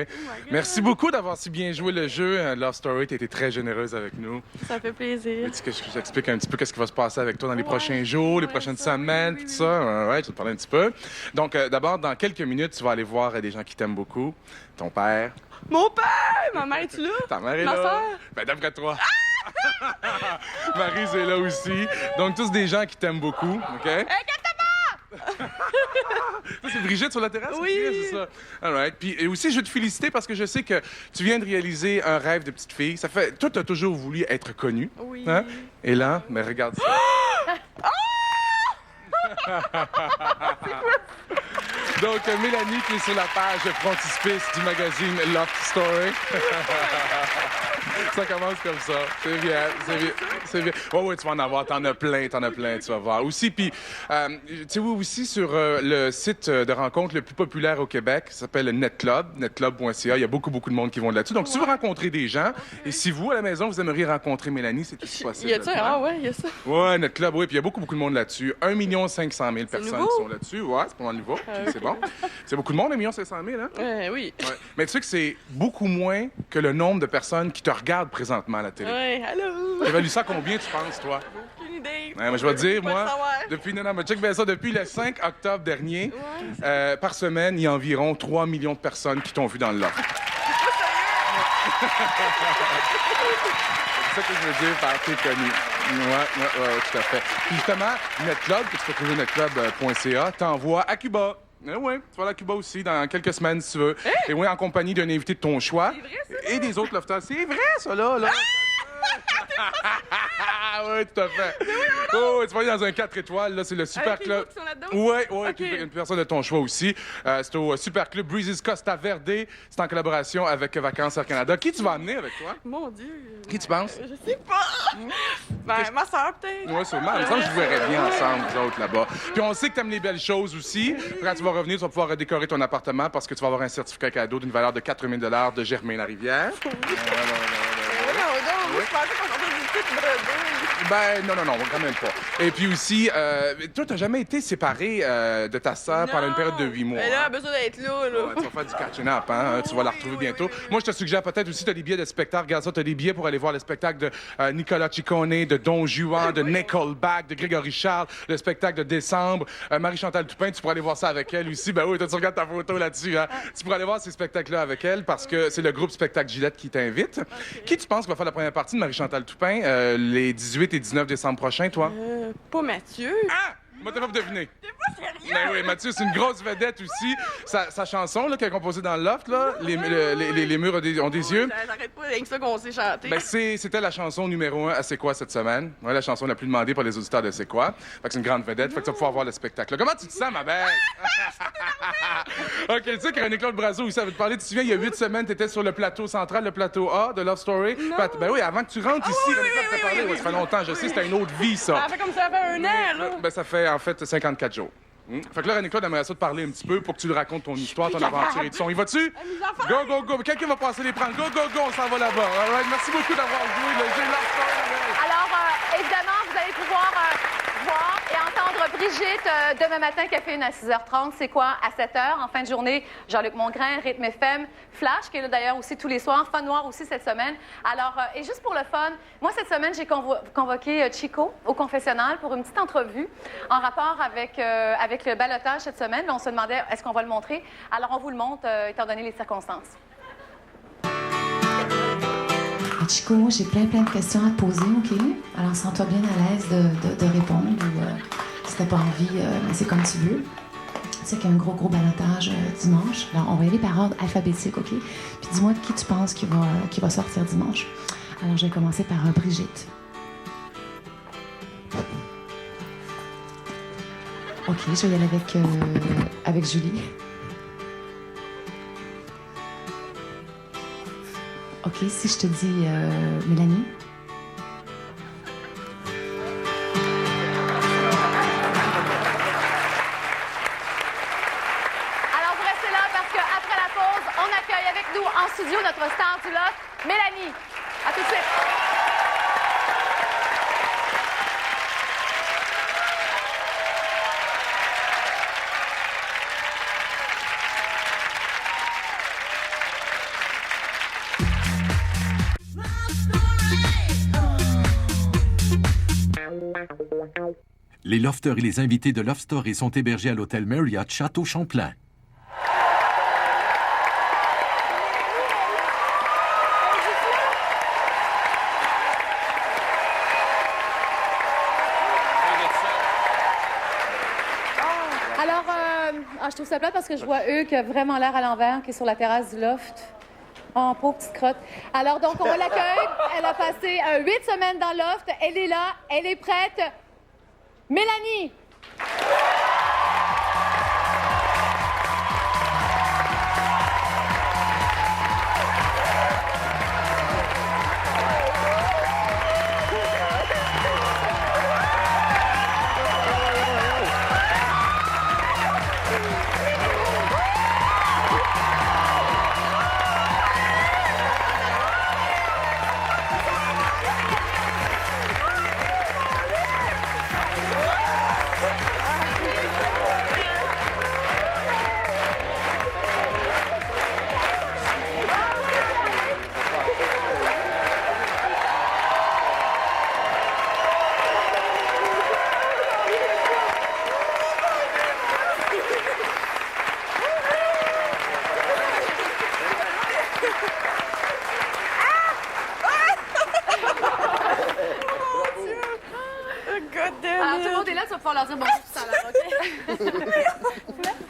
Merci beaucoup d'avoir si bien joué le jeu. Love Story, tu as été très généreuse avec nous. Ça fait plaisir. Veux-tu que je t'explique un petit peu qu'est-ce qui va se passer avec toi dans les prochains jours, les prochaines semaines, tout ça? Ouais, je vais te parler un petit peu. Donc, d'abord, dans quelques minutes, tu vas aller voir des gens qui t'aiment beaucoup. Ton père. Mon père! Ma mère, es-tu là? Ta mère est Ma là. sœur? Ben, d'après toi. Maryse est là aussi. Donc, tous des gens qui t'aiment beaucoup, OK? Hey, Ça, c'est Brigitte sur la terrasse? Oui. C'est ça. All right. Puis et aussi, je veux te féliciter parce que je sais que tu viens de réaliser un rêve de petite fille. Ça fait... Toi, tu as toujours voulu être connue. Oui. Hein? Et là, mais regarde ça. Donc, Mélanie qui est sur la page frontispice du magazine Loft Story. Ça commence comme ça. C'est bien, c'est bien, c'est bien. Ouais, tu vas en avoir. T'en as plein, tu vas voir. Aussi, puis, tu sais, oui, aussi sur le site de rencontre le plus populaire au Québec, ça s'appelle NetClub, netclub.ca. Il y a beaucoup de monde qui vont là-dessus. Donc, si tu veux rencontrer des gens, et si vous, à la maison, vous aimeriez rencontrer Mélanie, c'est aussi possible. Y a-tu? Ah ouais, y a ça. Ouais, NetClub, oui. Puis il y a beaucoup de monde là-dessus. 1 500 000 personnes nouveau? qui sont là-dessus. Ouais, c'est pas mal nouveau. Puis c'est bon. C'est beaucoup de monde, 1 500 000, hein? Oui. Ouais. Mais tu sais que c'est beaucoup moins que le nombre de personnes qui te regardent présentement à la télé. Ouais, allô? T'évalues ça combien, tu penses, toi? Aucune idée. Ouais, mais je vais te dire, Pas moi, le savoir. check bien ça, depuis le 5 octobre dernier, par semaine, il y a environ 3 millions de personnes qui t'ont vu dans le lot. C'est ça que je veux dire par t'es connu. Ouais, tout à fait. Puis justement, NetClub, que tu peux trouver netclub.ca, t'envoie à Cuba. Oui, tu vas aller à Cuba aussi dans quelques semaines, si tu veux. Hein? Et oui, en compagnie d'un invité de ton choix. C'est vrai, ça? Et des autres lofters. C'est vrai, ça, là. Oui, tout à fait. Oh, tu vas aller dans un 4 étoiles, là, c'est le Super Avec les Club. autres qui sont là-dedans? Oui, OK. une personne de ton choix aussi. C'est au Super Club Breezes Costa Verde. C'est en collaboration avec Vacances Air Canada. Qui tu vas amener avec toi? Mon Dieu. Qui tu penses? Je sais pas. Ben, ma soeur, peut-être. Oui, sûrement. Il me semble que je vous verrais bien ensemble, vous autres, là-bas. Puis on sait que t'aimes les belles choses aussi. Quand tu vas revenir, tu vas pouvoir redécorer ton appartement parce que tu vas avoir un certificat cadeau d'une valeur de 4 000 $ de Germain-la-Rivière. Oui, Je pensais qu'on sortait du petit bredouille. Ben, non, quand même pas. Et puis aussi, toi, t'as jamais été séparé de ta sœur pendant une période de 8 mois. Mais là, elle a besoin d'être là. Ouais, tu vas faire du catching up, hein? Tu vas la retrouver bientôt. Moi, je te suggère peut-être aussi, t'as des billets de spectacle. Regarde ça, t'as des billets pour aller voir le spectacle de Nicolas Ciccone, de Don Juan, de Nickelback, de Grégory Charles, le spectacle de Décembre. Marie-Chantal Toupin, tu pourrais aller voir ça avec elle aussi. Ben oui, toi, tu regardes ta photo là-dessus, hein? Tu pourrais aller voir ces spectacles-là avec elle parce que c'est le groupe Spectacle Gillette qui t'invite. Okay. Qui tu penses va faire la première partie de Marie-Chantal Toupin les 18 et 19 décembre prochains, toi? Pas Mathieu. Ah! Moi, t'as pas deviné. T'es pas sérieux? Ben oui, Mathieu, c'est une grosse vedette aussi. Sa chanson qu'elle a composée dans le loft, là, les murs ont des yeux. Ça n'arrête pas avec ça qu'on sait chanter. Ben, c'était la chanson numéro 1 à C'est quoi cette semaine? Ouais, la chanson la plus demandée par les auditeurs de C'est quoi. Fait que c'est une grande vedette. Fait que tu vas pouvoir voir le spectacle. Comment tu te sens, ma belle? OK, tu sais que René-Claude Brazeau, ça veut te parler. Tu te souviens, il y a 8 semaines, t'étais sur le plateau central, le plateau A de Love Story. Ben oui, avant que tu rentres ici, René-Claude t'a parlé. Ouais, ça fait longtemps, je sais, c'était une autre vie, ça. Ça fait comme ça fait un an, là. Ben, ça fait, en fait, 54 jours. Fait que là, René-Claude aimerait ça te parler un petit peu pour que tu lui racontes ton histoire, ton aventure et tout ça. Y vas-tu? Go! Quelqu'un va passer les prendre. Go! On s'en va là-bas. All right? Merci beaucoup d'avoir joué le jeu Love Story. Alors, évidemment, vous allez pouvoir voir et entendre Brigitte demain matin, caféine à 6h30. C'est quoi? À 7h, en fin de journée, Jean-Luc Mongrain, Rythme FM, Flash, qui est là d'ailleurs aussi tous les soirs, Fun Noir aussi cette semaine. Alors, et juste pour le fun, moi, cette semaine, j'ai convoqué Chico au confessionnal pour une petite entrevue en rapport avec le ballottage cette semaine. Là, on se demandait, est-ce qu'on va le montrer? Alors, on vous le montre, étant donné les circonstances. Chico, j'ai plein de questions à te poser, OK? Alors, sens-toi bien à l'aise de répondre ou si t'as pas envie, c'est comme tu veux. Tu sais qu'il y a un gros ballottage dimanche. Alors, on va y aller par ordre alphabétique, OK? Puis dis-moi qui tu penses qui va sortir dimanche. Alors, je vais commencer par Brigitte. OK, je vais y aller avec Julie. OK, si je te dis Mélanie. Alors, vous restez là parce qu'après la pause, on accueille avec nous en studio notre star du lot, Mélanie. À tout de suite. Les lofters et les invités de Love Story sont hébergés à l'hôtel Marriott Château Champlain. Alors, je trouve ça plate parce que je vois eux qui a vraiment l'air à l'envers, qui est sur la terrasse du loft. Oh, pauvre petite crotte. Alors, donc, on l'accueille. Elle a passé 8 semaines dans le loft. Elle est là. Elle est prête. Mélanie! Alors, tout le monde est là, tu vas pouvoir leur dire bonjour tout à l'heure, OK?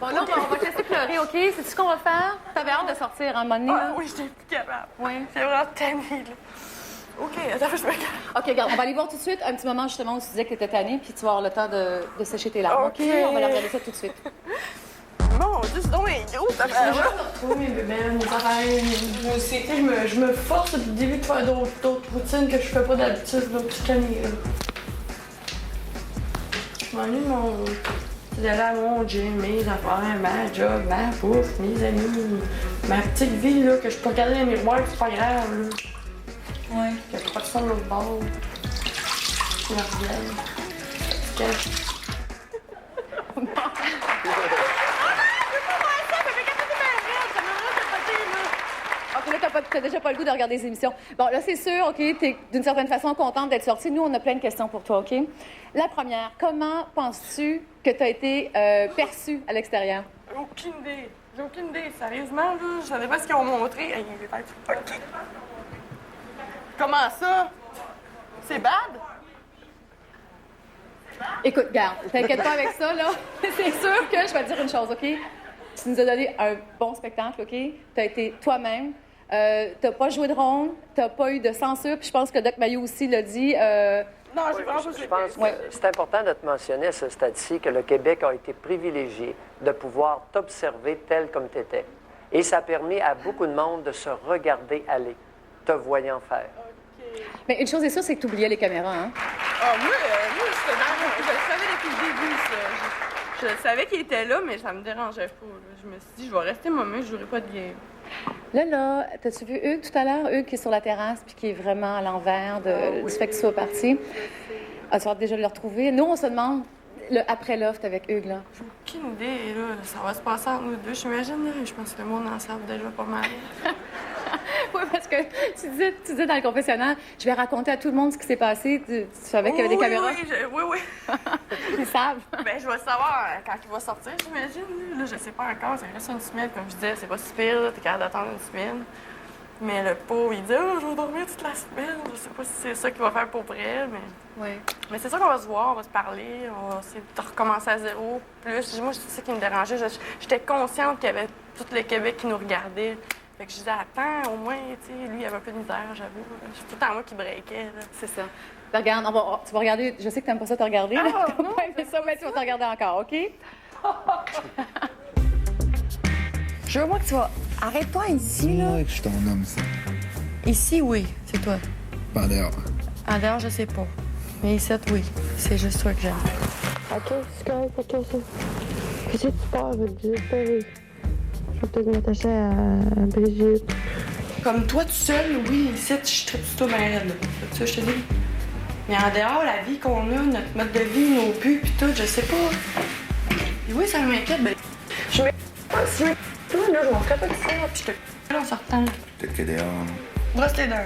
Bon, là, on va te laisser pleurer, OK? C'est ce qu'on va faire? T'avais hâte de sortir un moment donné, là? Oui, j'étais plus capable. Oui. C'est vraiment tanné, là. OK, attends, je me calme. OK, regarde, on va aller voir tout de suite un petit moment, justement, où tu disais que t'étais tannée, puis tu vas avoir le temps de sécher tes larmes, OK? On va leur regarder ça tout de suite. Mon Dieu, c'est donc bien gros, ça fait Oui, mais bébé, je me force depuis le début de faire d'autres routines que je fais pas d'habitude, là, puis cette année, là. Je m'ennuie d'aller à mon gym, mes affaires, ma job, ma bouffe, mes amis, ma petite vie, là, que je peux regarder dans le miroir, c'est pas grave, là. Ouais, qu'il n'y a pas de son de l'autre bord. Merdienne. OK, là, t'as déjà pas le goût de regarder les émissions. Bon, là, c'est sûr, OK, t'es d'une certaine façon contente d'être sortie. Nous, on a plein de questions pour toi, OK? La première, comment penses-tu que t'as été perçue à l'extérieur? Aucune idée. J'ai aucune idée. Sérieusement, là, je savais pas ce qu'ils ont montré. Hey, OK. Comment ça? C'est bad? Écoute, garde, t'inquiète pas avec ça, là. C'est sûr que je vais te dire une chose, OK? Tu nous as donné un bon spectacle, OK? T'as été toi-même. T'as pas joué de rôle, t'as pas eu de censure, puis je pense que Doc Mayou aussi l'a dit. Non, j'ai vraiment pas. Je pense que c'est important de te mentionner à ce stade-ci que le Québec a été privilégié de pouvoir t'observer tel comme tu étais. Et ça a permis à beaucoup de monde de se regarder aller, te voyant faire. Mais une chose est sûre, c'est que tu oubliais les caméras, hein? Ah, moi, je le savais depuis le début, ça. Je savais qu'il était là, mais ça me dérangeait pas. Là. Je me suis dit, je vais rester moi-même, je jouerai pas de game. Là, t'as-tu vu Hugues tout à l'heure? Hugues qui est sur la terrasse puis qui est vraiment à l'envers du fait que tu sois parti. Ah, tu vas déjà le retrouver. Nous, on se demande le après-loft avec Hugues, là. J'ai aucune idée, là. Ça va se passer entre nous deux, j'imagine. Je pense que le monde en savent déjà pas mal. Oui, parce que tu disais dans le confessionnal, je vais raconter à tout le monde ce qui s'est passé. Tu savais qu'il y avait des caméras? Oui. Ils savent. Ben, je vais savoir quand il va sortir, j'imagine. Là, je sais pas encore. Ça reste une semaine, comme je disais. C'est pas si pire. T'es capable d'attendre une semaine. Mais le pauvre, il dit, je vais dormir toute la semaine. Je sais pas si c'est ça qu'il va faire pour vrai, mais. Oui. Mais c'est sûr qu'on va se voir, on va se parler, on va essayer de recommencer à zéro. Plus, moi, c'est ça qui me dérangeait. J'étais consciente qu'il y avait tout le Québec qui nous regardait. Fait que je disais, attends, au moins, tu sais, lui, il avait un peu de misère, j'avoue. C'est tout le temps moi qui breakais. C'est ça. Regarde, tu vas regarder. Je sais que t'aimes pas ça te regarder. T'as pas aimé ça, mais tu vas te regarder encore, OK? Je veux moi que tu vas. Arrête-toi ici, là. Oui, je suis ton homme, ça. Ici, oui, c'est toi. Pas en dehors. En dehors, je sais pas. Mais ici, oui. C'est juste toi que j'aime. OK, c'est correct pour toi, ça. Qu'est-ce que tu pars, Brigitte? Je vais peut-être m'attacher à Brigitte. Comme toi, tout seul, oui, ici, je traite tout bien raide, là. C'est ça, je te dis. Mais en dehors, la vie qu'on a, notre mode de vie, nos buts, puis tout, je sais pas. Et oui, ça m'inquiète, ben. Je m'inquiète pas si. Toi, là, je m'en ferais pas de ça, puis je te en sortant. Peut-être que dehors. Brosse les dents.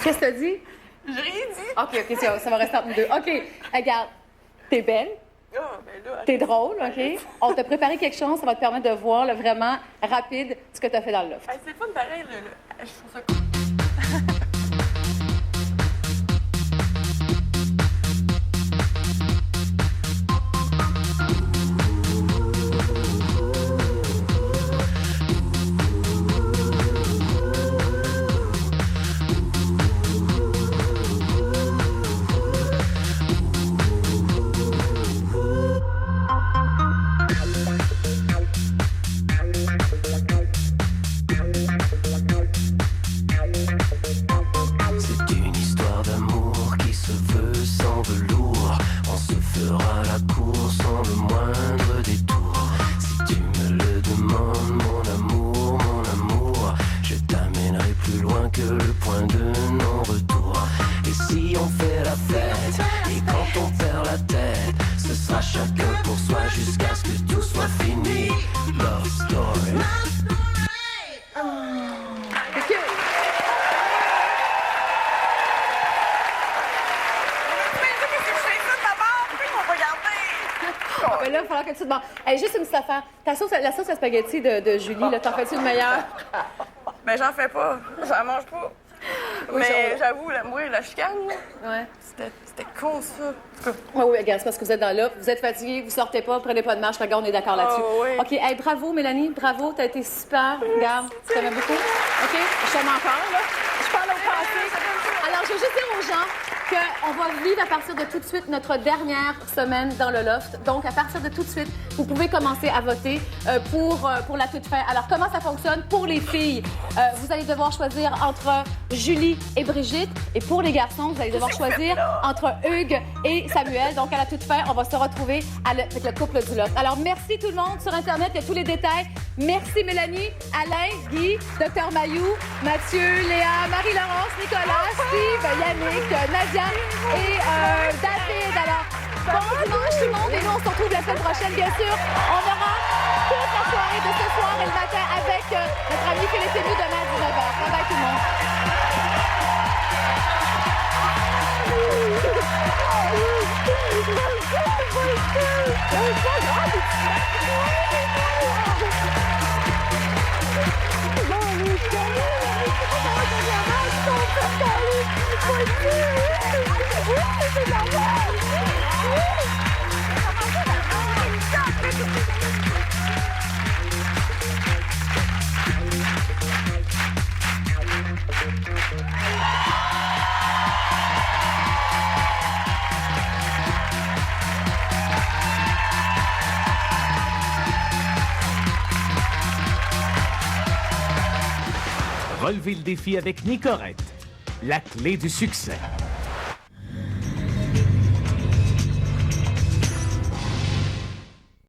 Qu'est-ce que t'as dit? J'ai rien dit. OK, ça va rester entre nous deux. OK, regarde, t'es belle. T'es drôle, OK? On t'a préparé quelque chose, ça va te permettre de voir là, vraiment rapide ce que t'as fait dans le loft. C'est le fun pareil, là. Je trouve ça cool. Bon, hey, juste une petite affaire. La sauce à spaghetti de Julie, là, t'en fais-tu le meilleur? Ben, j'en fais pas. J'en mange pas. Oui, mais j'avoue, moi, la chicane, ouais. C'était con, ça. Oui, regarde, c'est parce que vous êtes dans là, vous êtes fatigué, vous sortez pas, prenez pas de marche, regarde, on est d'accord là-dessus. Oui. OK, hey, bravo, Mélanie, bravo, t'as été super. Regarde, je t'aimais beaucoup. OK, je t'aime encore, là. Je parle au passé. Alors, je veux juste dire aux gens qu'on va vivre à partir de tout de suite notre dernière semaine dans le loft. Donc, à partir de tout de suite, vous pouvez commencer à voter pour la toute fin. Alors, comment ça fonctionne? Pour les filles, vous allez devoir choisir entre Julie et Brigitte. Et pour les garçons, vous allez devoir choisir entre Hugues et Samuel. Donc, à la toute fin, on va se retrouver avec le couple du loft. Alors, merci tout le monde. Sur Internet, il y a tous les détails. Merci Mélanie, Alain, Guy, Dr Mayou, Mathieu, Léa, Marie-Laurence, Nicolas, Steve, Yannick, Nadia et David. Alors, bon dimanche tout le monde et nous on se retrouve la semaine prochaine, bien sûr. On aura toute la soirée de ce soir et le matin avec notre ami Philippe Fému demain à 19h. Bye bye tout le monde. Relevez le défi avec Nicorette, la clé du succès.